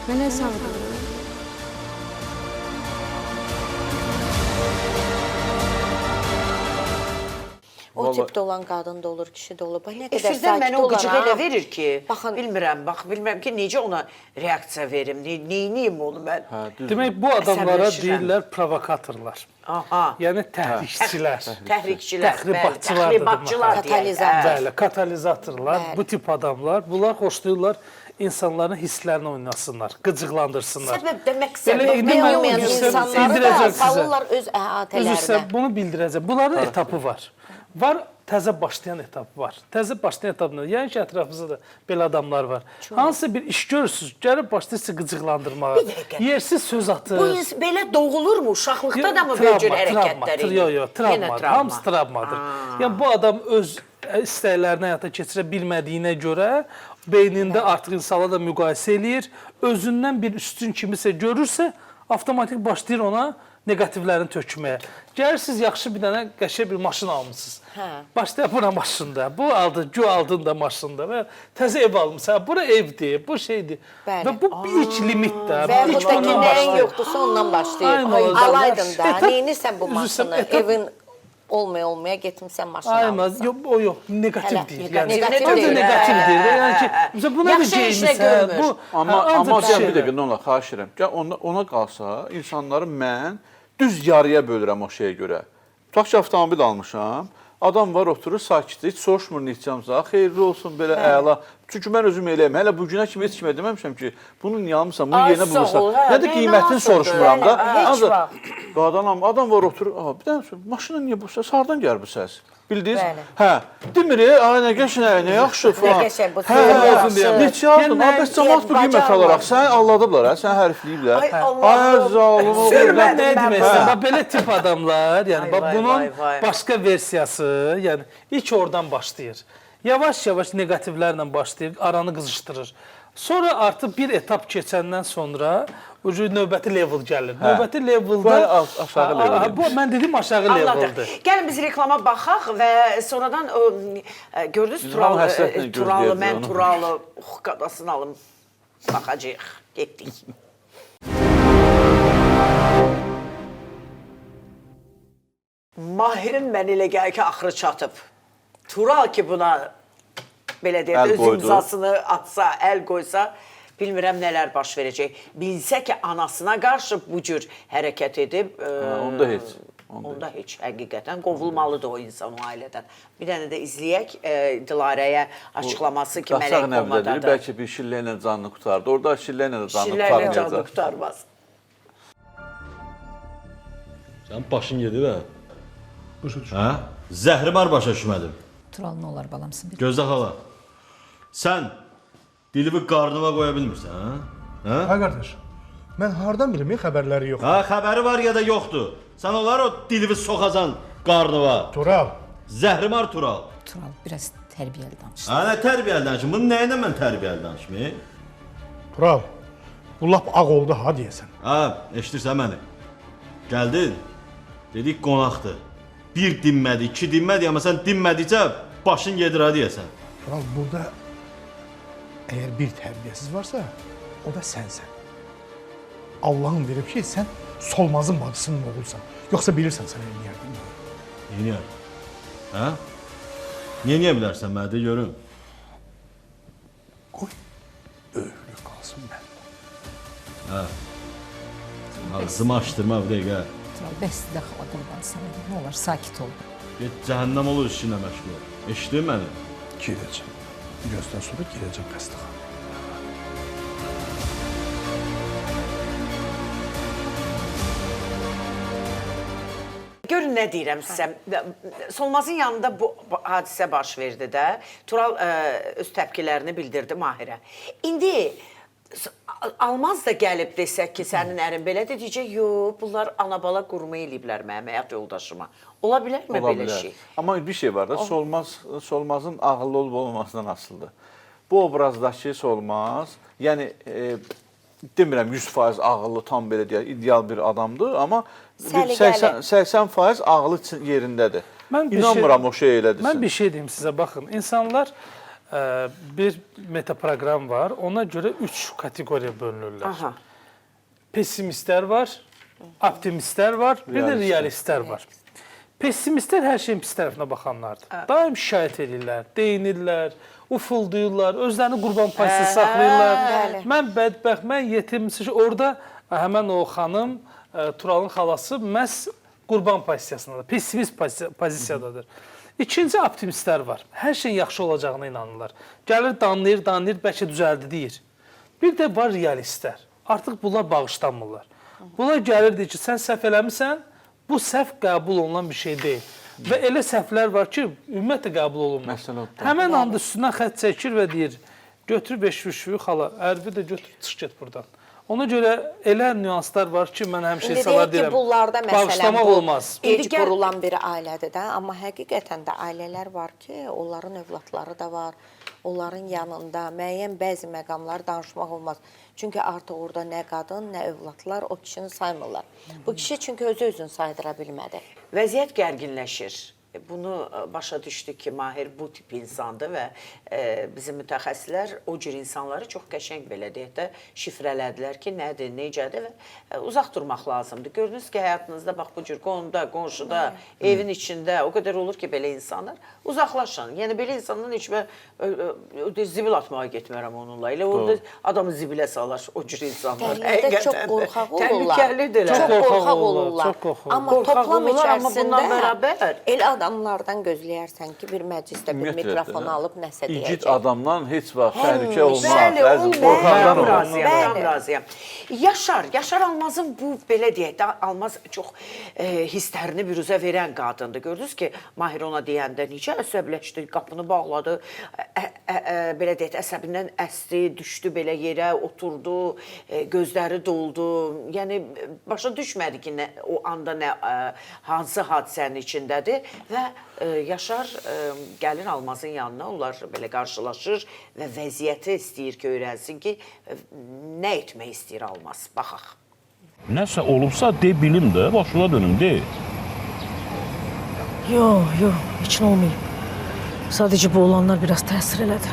Belə sağdır. O tipdə olan qadın da olur, kişi də olur. Nə qədər Sizdən mənə o qıcıq elə verir ki, baxın, bilmirəm ki, necə ona reaksiya verim, neyim onu mən. Demək, bu adamlara deyirlər provokatorlar. Yəni təhrikçilər. Təxribatçılar. Katalizatorlar, bu tip adamlar. Bunlar xoşlayırlar insanların hisslərini oynasınlar, qıcıqlandırsınlar. Səbəb də məqsəd olmayan insanları da salırlar öz əhatələrinə. Üzrsə, bunu bildirəcəm. Bunların etapı var. Var, təzə başlayan etapı var. Təzə başlayan etapında, yəni ki, ətrafımızda da belə adamlar var. Hansısa bir iş görürsünüz, gəlib başlayırsınız qıcıqlandırmağa. Yersiz söz atır. Bu belə doğulur mu? Uşaqlıqda da mı böyle cür hərəkətlər edir? Yox, travmadır. Hamısı travmadır. Yəni, bu adam öz istəklərini həyata keçirə bilmədiyinə görə beynində artıq insanla da müqayisə eləyir. Özündən bir üstün kimisə görürsə, avtomatik başlayır ona negativlərini tökməyə. Gəlirsiniz, yaxşı bir dənə qəşəng bir maşın almışsınız. Başlayır buna maşında, bu aldın, gü aldın da maşında və təzə ev almışsın. Bura evdir, bu şeydir. Və bu ilk limitdir. Və buradakı nəyin yoxdursa ondan başlayır. Alaydın da, neyinirsən bu maşını, evin olmaya getmişsən maşını almışsan. Yox, o yox, negativ deyil. Negativdir. Yəni ki, buna bir geymişsən. Amma bir dəqiqə, nə olar, xahiş edirəm. Ona qalsa, insanları mən düz yarıya bölürəm o şeyə görə. Tutaq ki, avtomobil almışam, adam var, oturur, sakitdir, heç soruşmur neçəmizə, xeyirli olsun, belə əla, Çünki mən özüm eləyəm. Hələ bu günə kimi heç kimə deməmişəm ki, bunu niyə almısan, bunu Ay, yenə sağ bulursan. ol, hə, Nə də nə qiymətini lazımdır? soruşmuram da. Heç Ancaq vaxt. qadanam, adam var oturur, bir dənə sor, maşına niyə bu səs, hardan gəlir bu səs? Bildiniz? Bəli. Hə, demir, ay nə qəşəng, nə yaxşı falan. Nə qəşəng bu Hə, yaxşı. neçə aldın? Yəni, Bəs cəmaət bu qiymət alaraq sən alladıblar, hə, sən hərfləyiblər. Ay Allahım. Ay zalım oğlum. Sürmədim Nə mən demək bunu. istəyirəm? Bax, belə tip adamlar, yəni Vay, bax, vay, bunun vay, vay. başqa versiyası, yəni ilk oradan başlayır. Yavaş-yavaş neqativlərlə başlayır, aranı qızışdırır. Sonra artıq bir etap keçəndən sonra növbəti level gəlir. Növbəti levelda aşağı level. Bu mən dedim aşağı leveldir. Gəlin biz reklama baxaq və sonradan gördünüz Turalı, mən Turalı, qadasını alım, baxacağıq, getdik. Mahirin mən elə gəlir ki, axırı çatıb. Tural ki buna belə deyək, öz imzasını atsa, əl qoysa, bilmirəm nələr baş verəcək. Bilsə ki, anasına qarşı bu cür hərəkət edib, onda heç. Onda heç həqiqətən qovulmalıdır o insan o ailədən. Bir dənə də izləyək Dilarəyə açıqlaması ki, mələk olmadadır. Bəlkə bir şillə ilə canını qutardı. Orada şillə ilə də canını Şillə ilə canını qutarmaz. Sənin başın yedi və? Başa düşün. Hə? Zəhri var başa düşmədim. Tural nə olar balamsın bir. Gözlə xala. Sən dilimi qarnıma qoya bilmirsən, hə? Hə qardaş, mən hardan bilim, xəbərləri yox. Ha, xəbəri var ya da yoxdur. Sən onlar o dilimi soxacan qarnıva. Tural. Zəhrimar Tural. Tural biraz tərbiyəli danış. Ha, nə tərbiyəli danışım? Bunu nəyinə mən tərbiyəli danışmayım? Tural, bu lap ağ oldu ha deyəsən. Ha, eşidirsən məni? Gəldin, dedik qonaqdır. Bir dinmədi, iki dinmədi, amma sən dinmədikcə başın gedir ha deyəsən. Tural, burada əgər bir tərbiyəsiz varsa, o da sənsən. Allah'ın verib ki, sən Solmazın bacısının oğulsan. Yoxsa bilirsən sən eləyərdin. Neyniyər? Hə? Neyə bilərsən mənə de görüm? Qoy, öhlü qalsın məndə. Hə. Ağzımı açdırma bir dəqiqə. Tural, bəs də xala qurban sənə. Nə olar, sakit ol. Get cəhənnəm olur işinlə məşğul ol. Eşitdin məni? Girəcəm. Gözdən sonra girəcəm xəstəxana. Görün nə deyirəm sizə. Solmazın yanında bu hadisə baş verdi də. Tural öz təpkilərini bildirdi Mahirə. İndi Almaz da gəlib desək ki, sənin ərin belədir, deyəcək, yox, bunlar ana-bala qurma eləyiblər mənim həyat yoldaşıma. Ola bilərmi belə şey? Amma bir şey var da, Solmazın ağıllı olub olmamasından asılıdır. Bu obrazdakı Solmaz, yəni demirəm 100% ağıllı, tam belə deyək, ideal bir adamdır, amma 80% ağlı yerindədir. İnanmıram o şey elədirsin. Mən bir şey deyim sizə, baxın, insanlar bir metaproqram var, ona görə 3 kateqoriya bölünürlər. Aha. Pessimistlər var, optimistlər var, bir də realistlər var. Pessimistlər hər şeyin pis tərəfinə baxanlardır. Daim şikayət edirlər, deyinirlər, ufulduyurlar, özlərini qurban payısı saxlayırlar. Mən bədbəxt, mən yetim. Orada həmən o xanım, Turalın xalası məhz qurban pozisiyasındadır, pessimist pozisiyadadır. İkinci optimistlər var. Hər şeyin yaxşı olacağına inanırlar. Gəlir, danlayır, bəlkə düzəldi deyir. Bir də var realistlər. Artıq bunlar bağışlanmırlar. Bunlar gəlir deyir ki, sən səhv eləmirsən, bu səhv qəbul olunan bir şey deyil. Və elə səhvlər var ki, ümumiyyətlə qəbul olunmur. Həmən anda üstündən xətt çəkir və deyir, götür 5 rüşvü xala, ərvi də götür, çıx get buradan. Ona görə elə nüanslar var ki, mən həmişə insanlar deyirəm, bağışlamaq olmaz. İndi qurulan bir ailədir də, amma həqiqətən də ailələr var ki, onların övladları da var, onların yanında müəyyən bəzi məqamlar danışmaq olmaz. Çünki artıq orada nə qadın, nə övladlar o kişini saymırlar. Bu kişi çünki özünü saydıra bilmədi. Vəziyyət gərginləşir. Bunu başa düşdük ki, Mahir bu tip insandır və bizim mütəxəssislər o cür insanları çox qəşəng belə deyək də şifrələdilər ki, nədir, necədir və uzaq durmaq lazımdır. Gördünüz ki, həyatınızda bax bu cür qonumda, qonşuda, evin içində o qədər olur ki, belə insanlar uzaqlaşın. Yəni belə insandan heç mən zibil atmağa getmərəm onunla. Elə orada adamı zibilə salar o cür insanlar. Təhlükədə çox qorxaq olurlar. Təhlükəlidirlər. Çox qorxaq olurlar. Amma toplam içərisində elə adamlardan gözləyərsən ki, bir məclisdə bir mikrofon alıb nəsə deyəcək. İgid adamdan heç vaxt təhlükə olmaz. Bəli, Qorxaqdan olur. Razıyam, razıyam. Yaşar Almazın bu, belə deyək də, Almaz çox hisslərini büruzə verən qadındır. Gördünüz ki, Mahir ona deyəndə necə əsəbləşdi, qapını bağladı, belə deyək, əsəbindən əsdi, düşdü belə yerə, oturdu, gözləri doldu. Yəni, başa düşmədi ki, o anda hansı hadisənin içindədir və Yaşar gəlir Almazın yanına, onlar belə qarşılaşır və vəziyyəti istəyir ki, öyrənsin ki, nə etmək istəyir Almaz. Baxaq. Nəsə olubsa de bilim də, başına dönüm de. Yox, heç nə olmayıb. Sadəcə bu olanlar biraz təsir elədi.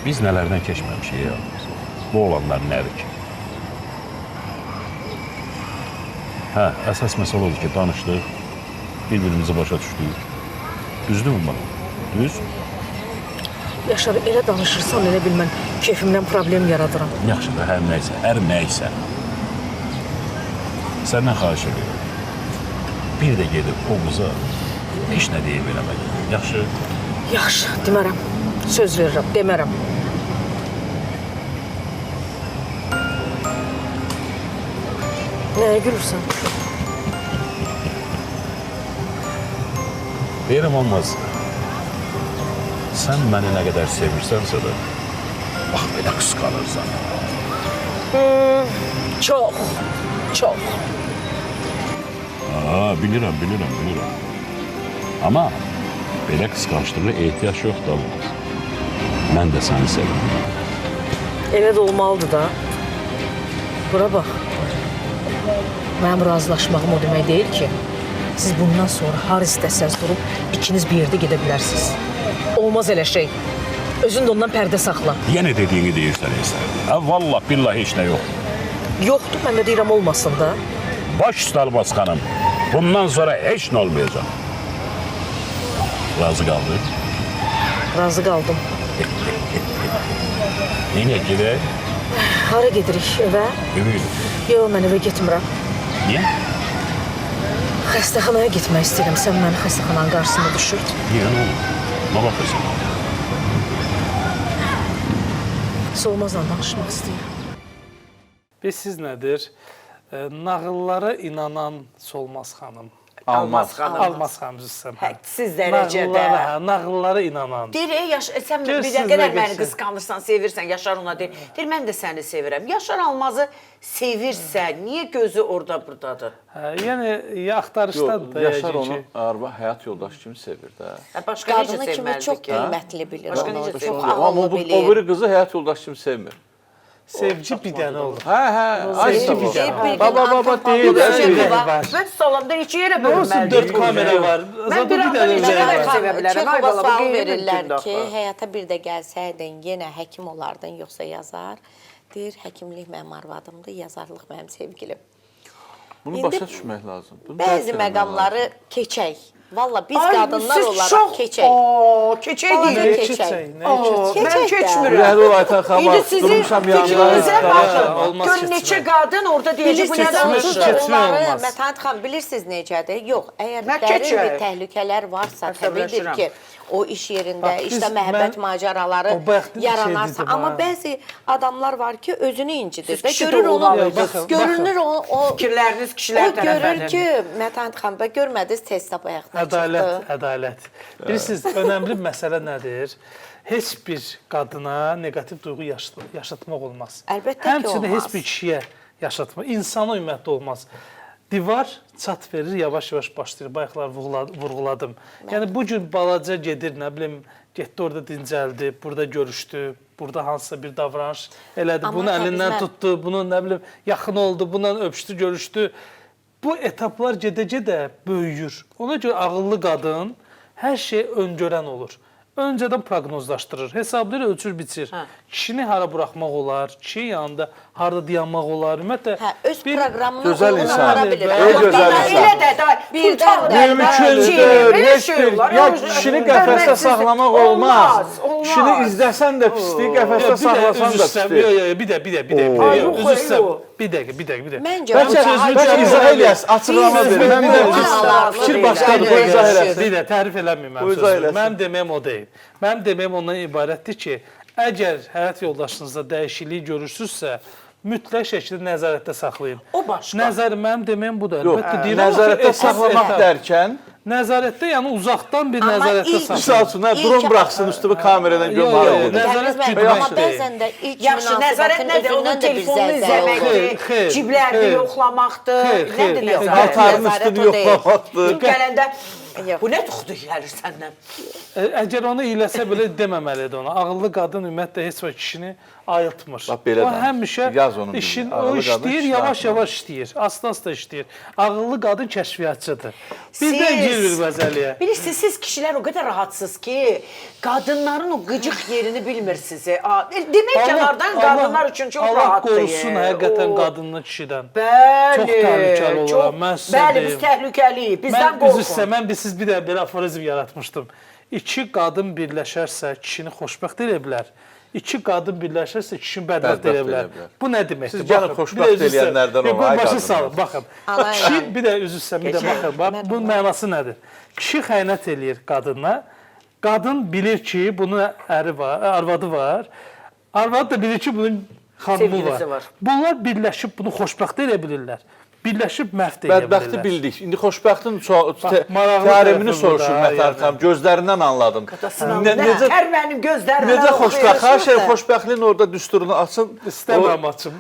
Biz nələrdən keçməmişik ya. Bu olanlar nədir ki? Hə, əsas məsələ odur ki, danışdıq, bir-birimizi başa düşdük. Düzdür mü bana? Düz? Yaşar, elə danışırsan, elə bil mən keyfimdən problem yaradıram. Yaxşı da, hər nəysə. Səndən xahiş edirəm. Bir də gedib o qıza heç nə deyib eləmək. Yaxşı? Yaxşı, demərəm. Söz verirəm, demərəm. Nəyə gülürsən? Deyirəm olmaz. Sən məni nə qədər sevirsənsə də, bax belə qısqanırsan. Çox. Bilirəm. Amma belə qısqançlığa ehtiyac yoxdur Almaz. Mən də səni sevirəm. Elə də olmalıdır da. Bura bax. Mənim razılaşmağım o demək deyil ki, siz bundan sonra har istəsəz durub ikiniz bir yerdə gedə bilərsiniz. Olmaz elə şey. Özün də ondan pərdə saxla. Yenə dediyini deyirsən Eysər. Vallah, billah heç nə yox. Yoxdur, mən də deyirəm olmasın da. Baş üstə Almaz xanım. Bundan sonra heç nə olmayacaq. Razı qaldın? Razı qaldım. Neyə gedək? Hara gedirik, evə? Evə. Yox, mən evə getmirəm. Niyə? Xəstəxanaya getmək istəyirəm. Sən məni xəstəxananın qarşısında düşür. Niyə, nə olur? Nə baxırsan? Solmazla danışmaq istəyirəm. Siz nədir? Nağıllara inanan Solmaz xanım. Almaz xanım. Almaz xanım üzrə. Hədsiz dərəcədə. Nağıllara inanan. Deyir, sən bir də qədər məni qısqanırsan, sevirsən, Yaşar ona deyir. Deyir, mən də səni sevirəm. Yaşar Almazı sevirsən, niyə gözü orada buradadır? Yəni, axtarışdadır da. Yaşar onu həyat yoldaşı kimi sevir də. Başqa necə sevməlidir ki? Qadını kimi çox qiymətli bilir. Başqa necə sevməlidir. Amma o biri qızı həyat yoldaşı kimi sevmir. Sevgi bir dənə olur. Sevgi bir dənə. Baba deyil. Mən salamda neçə yerə bölünməliyim. 4 kamera var. Mən bir anda neçə yerə sevə bilərəm. Çexova sual verirlər ki, həyata bir də gəlsəydin, yenə həkim olardın, yoxsa yazar. Deyir, həkimlik mənim arvadımdır, yazarlıq mənim sevgilim. Bunu başa düşmək lazım. Bəzi məqamları keçək. Valla biz qadınlar olaraq keçək. Keçək deyil. Mən keçmirəm. Rəhli olaytan xamar, durmuşam Fikrinizə yanında. baxın. Gör neçə qadın orada deyəcək, bu nə danışır? Onları, Mətanət xanım, bilirsiniz necədir? Yox, əgər dərin bir təhlükələr varsa, təbiidir ki, o iş yerində, işdə məhəbbət macəraları yaranarsa. Amma bəzi adamlar var ki, özünü incidir. Görünür o fikirləriniz kişilər tərəfindən. O görür ki, Mətanət xanım, görmədiniz tez tap ayaqdan. Ədalət. Bilirsiniz, önəmli məsələ nədir? Heç bir qadına negativ duyğu yaşatmaq olmaz. Əlbəttə ki, olmaz. Həmçinin heç bir kişiyə yaşatmaq. İnsana ümumiyyətlə olmaz. Divar çat verir, yavaş-yavaş başlayır. Bayaqlar vurğuladım. Yəni, bu gün balaca gedir, nə bilim, getdi orada dincəldi, burada görüşdü, burada hansısa bir davranış elədi, bunu əlindən tutdu, bunu, nə bilim, yaxın oldu, bununla öpüşdü, görüşdü. Bu etaplar gedə-gedə böyüyür. Ona görə ağıllı qadın hər şey öngörən olur. öncədən proqnozlaşdırır, hesablayır, ölçür, biçir. Kişini hara buraxmaq olar, kişinin yanında harada dayanmaq olar. Ümumiyyətlə öz proqramına gözəl uyğun insan. apara bilir. Gözəl insan. Mümkündür. Heç bir ya kişini qəfəsdə saxlamaq olmaz. Kişini izləsən də pislik, qəfəsdə saxlasan da pislik. Bir dəqiqə. Bəlkə izah eləyəsin, açıqlama verin. Mən bir fikir başladı, bu izah eləsin. Bir də tərif eləməyim sözümü. Mənim deməyim o deyil. Mənim deməyim ondan ibarətdir ki, əgər həyat yoldaşınızda dəyişiklik görürsünüzsə, mütləq şəkildə nəzarətdə saxlayın. O başqa. Mənim deməyim budur. Nəzarətdə saxlamaq dərkən nəzarətdə, yəni uzaqdan bir nəzarətdə saxlayın. Misal üçün, drone buraxsın üstümü kameradan görməli. Nəzarət Amma bəzən də ilk münasibətin özündən də bir zəlzələ olur. Ciblərini yoxlamaqdır. Nədir nəzarət? Paltarın üstünü yoxlamaqdır. Gələndə bu nə tuxdu gəlir səndən? Əgər onu eləsə belə deməməlidir ona. Ağıllı qadın ümumiyyətlə heç bir kişini ayıltmır. O həmişə işin, o işləyir, yavaş-yavaş işləyir, asta-asta işləyir. Ağıllı qadın kəşfiyyatçıdır. Bizdən girir məzəliyə. Bilirsiniz, siz kişilər o qədər rahatsınız ki, qadınların o qıcıq yerini bilmirsiniz. Demək kənardan qadınlar üçün çox rahatdır. Allah qorusun həqiqətən qadınını kişidən. Bəli. Çox təhlükəli olar. Mən sizə Bəli, biz təhlükəliyik. Bizdən qorxun. Mən siz bir də belə aforizm yaratmışdım. İki qadın birləşərsə kişini xoşbəxt edə bilər. İki qadın birləşərsə kişini bədbəxt edə bilər. Bu nə deməkdir? Siz gəlin xoşbəxt eləyənlərdən olun. Başa salın, baxın. Kişi bir də üzrsən, bir də baxın. Bunun mənası nədir? Kişi xəyanət eləyir qadına. Qadın bilir ki, bunun əri var, arvadı var. Arvadı da bilir ki, bunun xanımı var. Bunlar birləşib bunu xoşbəxt edə bilirlər. Birləşib məhv edə bilirlər. Bədbəxti bildik. İndi xoşbəxtin tərimini soruşur Mətan xanım. Gözlərindən anladım. Hər mənim gözlərimdən necə xoşbəxt? Hər şey xoşbəxtliyin orada düsturunu açın. İstəmirəm açım.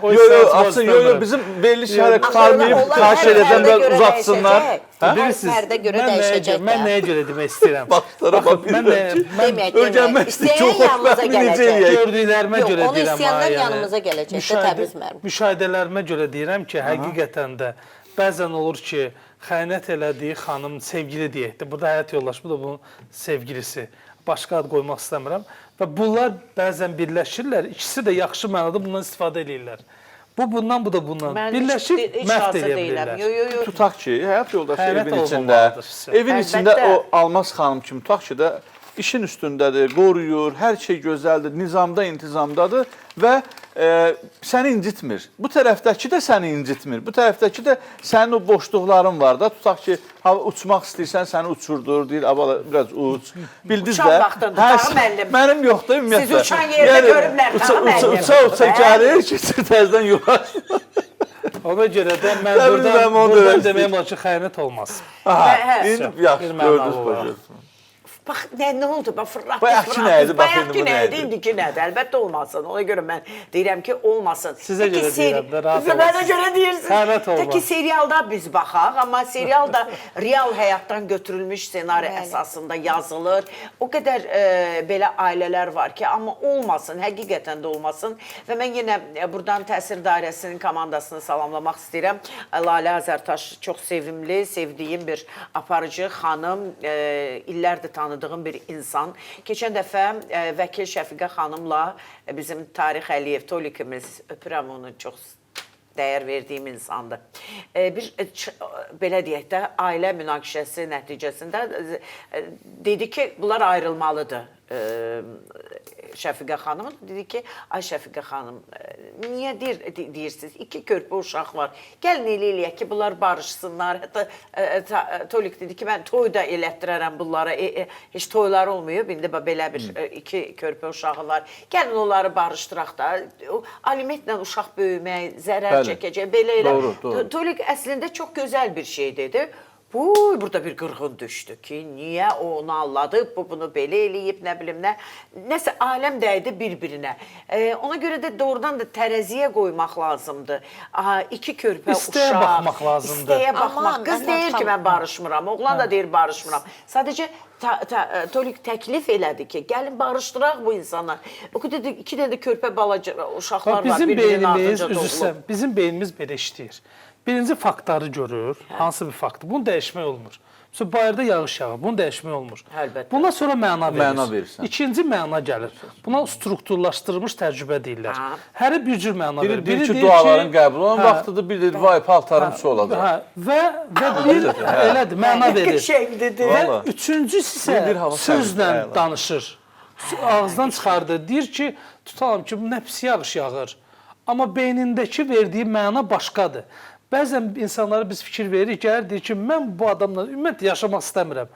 Açın. Bizim veriliş hərəkətlərini xahiş edəcəm və uzatsınlar. Fərdə görə dəyişəcək. Mən nəyə görə demək istəyirəm? Baxsana Mən öyrənmək istəyirəm. Çox xoşbəxtlik necə eləyək? Gördüklərimə görə onu deyirəm. istəyənlər yanımıza gələcək də Təbriz müəllim. Müşahidələrimə görə deyirəm ki, həqiqətən də bəzən olur ki, xəyanət elədiyi xanım sevgili deyək də. Burada həyat yoldaşı, bu da bunun sevgilisi. Başqa ad qoymaq istəmirəm. Və bunlar bəzən birləşirlər. İkisi də yaxşı mənada bundan istifadə edirlər. Bu bundan, bu da bundan. Birləşib məhv edə bilirlər. Tutaq ki, həyat yoldaşı evin içində o Almaz xanım kimi tutaq ki də işin üstündədir, qoruyur, hər şey gözəldir, nizamda, intizamdadır və səni incitmir. Bu tərəfdəki də səni incitmir. Bu tərəfdəki də sənin o boşluqların var da. Tutaq ki, uçmaq istəyirsən, səni uçurdur, deyir, biraz uç. Bildiniz də? Uçan vaxtındır, müəllim. Mənim yoxdur, ümumiyyətlə. Siz uçan yerdə görüblər, müəllim. Uça gəlir, keçir təzdən yuvar. Ona görə də mən buradan deməyəm o ki, xəyanət olmaz. Yaxşı, gördünüz, bacım. Bax, nə oldu? Bax, fırlatdınız. Bayaqki nə idi? Bayaqki nə idi? İndiki nədir? Əlbəttə olmasın. Ona görə mən deyirəm ki, olmasın. Sizə görə deyirəm də, rahat olmasın. Mənə görə deyirsiniz. Xəyanət olmaz. Təki serialda biz baxaq, amma serial da real həyatdan götürülmüş ssenari əsasında yazılır. O qədər belə ailələr var ki, amma olmasın, həqiqətən də olmasın. Və mən yenə buradan təsir dairəsinin komandasını salamlamaq istəyirəm. Lalə Azərtaş çox sevimli, sevdiyim bir aparıcı xanım, illərdir tanıdığım bir insan. Keçən dəfə vəkil Şəfiqə xanımla bizim Tarix Əliyev, Tolikimiz, öpürəm onu, çox dəyər verdiyim insandır. Bir, belə deyək də, ailə münaqişəsi nəticəsində dedi ki, bunlar ayrılmalıdır. Şəfiqə xanım dedi ki, ay Şəfiqə xanım, niyə deyirsiniz? 2 körpə uşaq var. Gəlin eləyək ki, bunlar barışsınlar. Hətta Tolik dedi ki, mən toy da elətdirərəm bunlara. Heç toylar olmuyor. İndi belə bir 2 körpə uşağı var. Gəlin onları barışdıraq da. Alimentlə uşaq böyümək, zərər çəkəcək. Belə elə. Tolik əslində çox gözəl bir şey dedi. Burada bir qırğın düşdü ki, niyə o onu anladı, bu bunu belə eləyib, nə bilim nə. Nəsə aləm dəydi bir-birinə. Ona görə də doğrudan da tərəziyə qoymaq lazımdır. 2 körpə uşaq. İstəyə baxmaq lazımdır. İstəyə baxmaq. Qız deyir ki, mən barışmıram, oğlan da deyir barışmıram. Sadəcə Tolik təklif elədi ki, gəlin barışdıraq bu insanlar. O qədər 2 dənə də körpə balaca uşaqlar var, bir-birinin ardınca doğulur. Bizim beynimiz belə işləyir. Birinci faktları görür, hansı bir faktı. Bunu dəyişmək olmur. Mesela bayırda yağış yağır, bunu dəyişmək olmur. Əlbəttə. Bundan sonra məna verir. Məna verirsən. İkinci məna gəlir. Buna strukturlaşdırılmış təcrübə deyirlər. Hər bir cür məna verir. Biri ki, duaların qəbul olan vaxtıdır, bir deyir, vay, paltarım su olacaq. Və bir elədir, məna verir. Şeylidir. Və üçüncüsü isə sözlə danışır. Ağızdan çıxardır. Deyir ki, tutalım ki, bu nə pis yağış yağır. Amma beynindəki verdiyi məna başqadır. Bəzən insanlara biz fikir veririk, gəlir deyir ki, mən bu adamla ümumiyyətlə yaşamaq istəmirəm.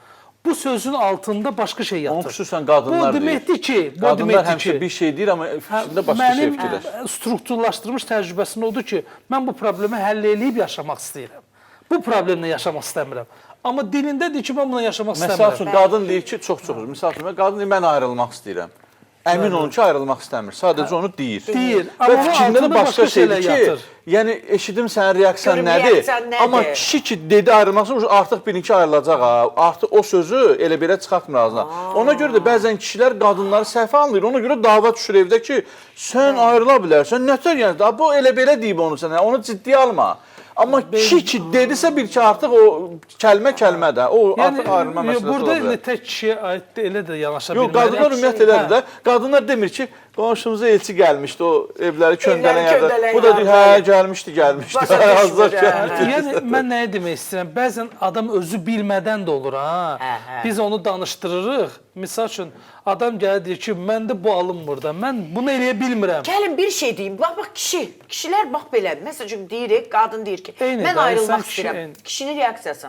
Bu sözün altında başqa şey yatır. Onu xüsusən qadınlar deyir. Bu deməkdir ki, qadınlar həmişə bir şey deyir, amma fikrində başqa şey fikirləşir. Mənim strukturlaşdırılmış təcrübəsim odur ki, mən bu problemi həll eləyib yaşamaq istəyirəm. Bu problemlə yaşamaq istəmirəm. Amma dilində deyir ki, mən buna yaşamaq istəmirəm. Məsəl üçün, qadın deyir ki, çox-çox, misal üçün, qadın deyir, mən ayrılmaq istəyirəm. Əmin olun ki, ayrılmaq istəmir. Sadəcə onu deyir. Deyir. Və fikrində də başqa şeydir ki, yəni eşidim sənin reaksiyan nədir? Amma kişi ki, dedi ayrılmaq istəyir, artıq birinki ayrılacaq. Artıq o sözü elə belə çıxartmır ağzına. Ona görə də bəzən kişilər qadınları səhv anlayır. Ona görə dava düşür evdə ki, sən ayrıla bilərsən. Nətər yəni? Bu elə belə deyib onu sənə. Onu ciddiyə alma. Amma kişi ki dedisə bir ki artıq o kəlmə də, o artıq ayrılma məsələsi ola bilər. Burada tək kişiyə aid elə də yanaşa bilmərik. Yox, qadınlar ümumiyyətlə elədir də. Qadınlar demir ki, qonşumuza elçi gəlmişdi, o evləri köndələn yerdə. Bu da deyir, hə, gəlmişdi. Hazır gəlmişdi. Yəni, mən nəyə demək istəyirəm? Bəzən adam özü bilmədən də olur, ha. Biz onu danışdırırıq. Misal üçün, adam gəlir deyir ki, məndə bu alınmır da, mən bunu eləyə bilmirəm. Gəlin bir şey deyim, bax kişilər bax belə, məsəl üçün deyirik, qadın deyir ki, mən ayrılmaq istəyirəm. Kişinin reaksiyası,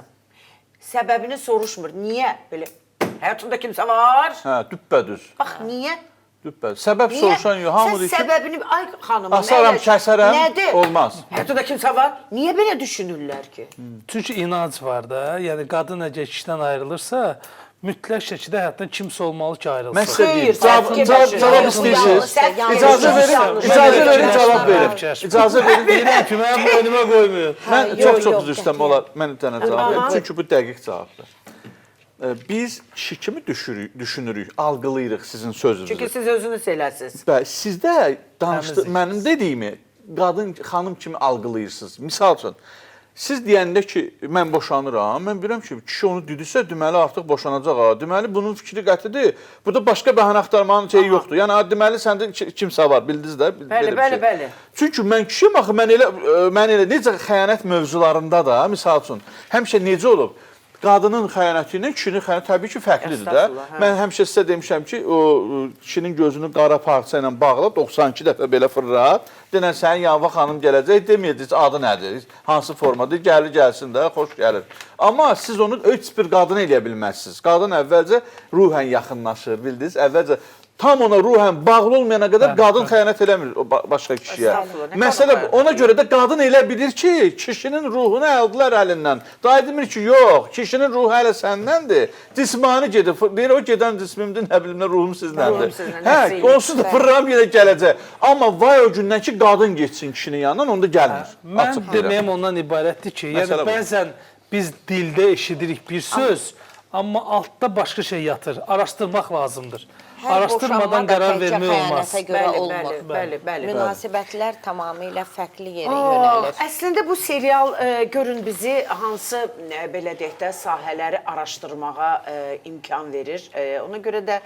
səbəbini soruşmur, niyə belə, həyatında kimsə var? Hə, düppədüz. Bax, niyə? Düppədüz. Səbəb soruşan yox, hamı deyir ki, sən səbəbini, ay xanımım, asaram, kəsərəm, olmaz. Həyatında kimsə var, niyə belə düşünürlər ki? Çünki inanc var da, yəni qadın əgər kişidən ayrılırsa, mütləq şəkildə həyatdan kimsə olmalı ki, ayrılsın. Mən sizə deyim, cavab istəyirsiniz, icazə verin, cavab verin. İcazə verin. Deyirəm ki, mənim boynuma qoymuyor. Mən çox düz istəm olar, mən bir dənə cavab verim. Çünki bu dəqiq cavabdır. Biz kişi kimi düşünürük, algılayırıq sizin sözünüzü. Çünki siz özünüz eləsiniz. Bəli, sizdə mənim dediyimi qadın, xanım kimi algılayırsınız. Misal üçün, siz deyəndə ki, mən boşanıram, mən bilirəm ki, kişi onu düdüsə, deməli artıq boşanacaq. Deməli, bunun fikri qətidir. Burada başqa bəhanə axtarmanın şeyi yoxdur. Yəni, deməli, səndə kimsə var, bildiniz də? Bəli. Çünki mən kişiyəm axı, mən elə necə xəyanət mövzularında da, misal üçün, həmişə necə olub? Qadının xəyanəti ilə kişinin xəyanəti təbii ki, fərqlidir də. Mən həmişə sizə demişəm ki, o kişinin gözünü qara parça ilə bağlab, 92 dəfə belə fırlat. Denən sənin yanva xanım gələcək, deməyəcək, adı nədir, hansı formadır, gəlir gəlsin də, xoş gəlir. Amma siz onu heç bir qadın eləyə bilməzsiniz. Qadın əvvəlcə ruhən yaxınlaşır, bildiniz, əvvəlcə tam ona ruhən bağlı olmayana qədər qadın xəyanət eləmir başqa kişiyə. Məsələ ona görə də qadın elə bilir ki, kişinin ruhunu aldılar əlindən. Daha demir ki, yox, kişinin ruhu hələ səndəndir. Cismani gedir. Deyir, o gedən cismimdir, nə bilim, ruhum sizdəndir. Hə, onsuz da fırram yenə gələcək. Amma vay o gündən ki, qadın geçsin kişinin yanından, onda gəlmir. Mən deməyim ondan ibarətdir ki, yəni bəzən biz dildə eşidirik bir söz, amma altda başqa şey yatır. Araşdırmaq lazımdır. Araşdırmadan qərar vermək olmaz. Bəli. Münasibətlər tamamilə fərqli yerə yönəlir. Əslində bu serial görün bizi hansı belə deyək də sahələri araşdırmağa imkan verir. Ona görə də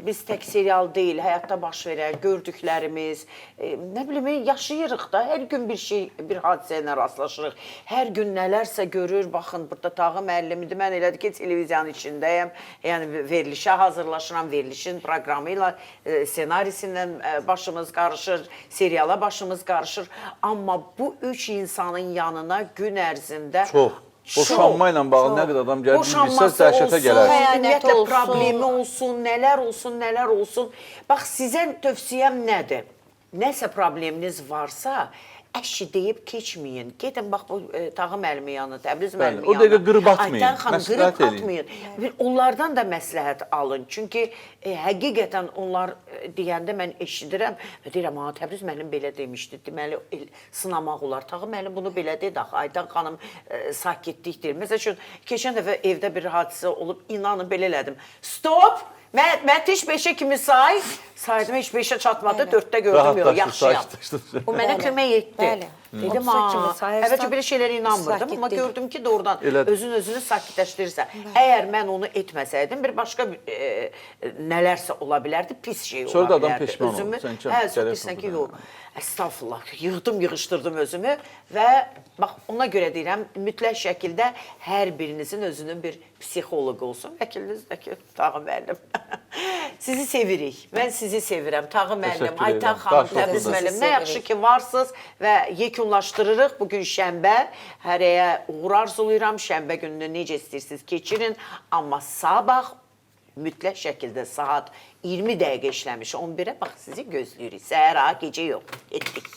biz tək serial deyil, həyatda baş verər, gördüklərimiz, nə bilim, yaşayırıq da, hər gün bir hadisə ilə rastlaşırıq. Hər gün nələrsə görür, baxın, burada Tağı müəllimidir, mən elədir ki, televiziyanın içindəyəm, yəni verilişə hazırlaşıram, verilişin proqramı ilə, senarisindən başımız qarışır, seriala başımız qarışır. Amma bu üç insanın yanına gün ərzində boşanma ilə bağlı nə qədər adam gəlir, bilsəz dəhşətə gələr. Ümumiyyətlə problemi olsun, nələr olsun. Bax, sizə tövsiyəm nədir? Nəsə probleminiz varsa, əşi deyib keçməyin. Gedin, bax, bu Tağı müəllimi yanına, Təbriz müəllimi yanına. O dəqiqə qırıb atmayın. Aydan xanım, qırıb atmayın. Onlardan da məsləhət alın. Çünki həqiqətən onlar deyəndə mən eşidirəm. Deyirəm, Təbriz müəllim belə demişdi. Deməli, sınamaq olar. Tağı müəllim bunu belə dedi. Aydan xanım sakitlikdir. Məsəl üçün, keçən dəfə evdə bir hadisə olub, inanın belə elədim. Stop! Mətiş 5-ə kimi say, saydım heç 5-ə çatmadı, 4-də gördüm, yox, yaxşıyam. O mənə kömək etdi. Bəli. Dedim, əvvəlcə belə şeylərə inanmırdım, amma gördüm ki, doğrudan özünü sakitləşdirirsən. Əgər mən onu etməsəydim, bir başqa nələrsə ola bilərdi, pis şey ola bilərdi. Sonra da adam peşman olur. Sonra bilirsən ki, yox, əstağfurullah, yığışdırdım özümü və bax, ona görə deyirəm, mütləq şəkildə hər birinizin özünün bir psixoloq olsun. Vəkiliniz də ki, Tağı müəllim. Sizi sevirik, mən sizi sevirəm, Tağı müəllim, Aytan xanım, Təbriz müəllim, nə yaxşı ki varsınız və yekunlaşdırırıq. Bugün şənbə, hərəyə uğur arzulayıram, şənbə gününü necə istəyirsiniz keçirin, amma sabah mütləq şəkildə saat 20 dəqiqə işləmiş, 11-ə bax sizi gözləyirik, səhər, gecə yox, etdik.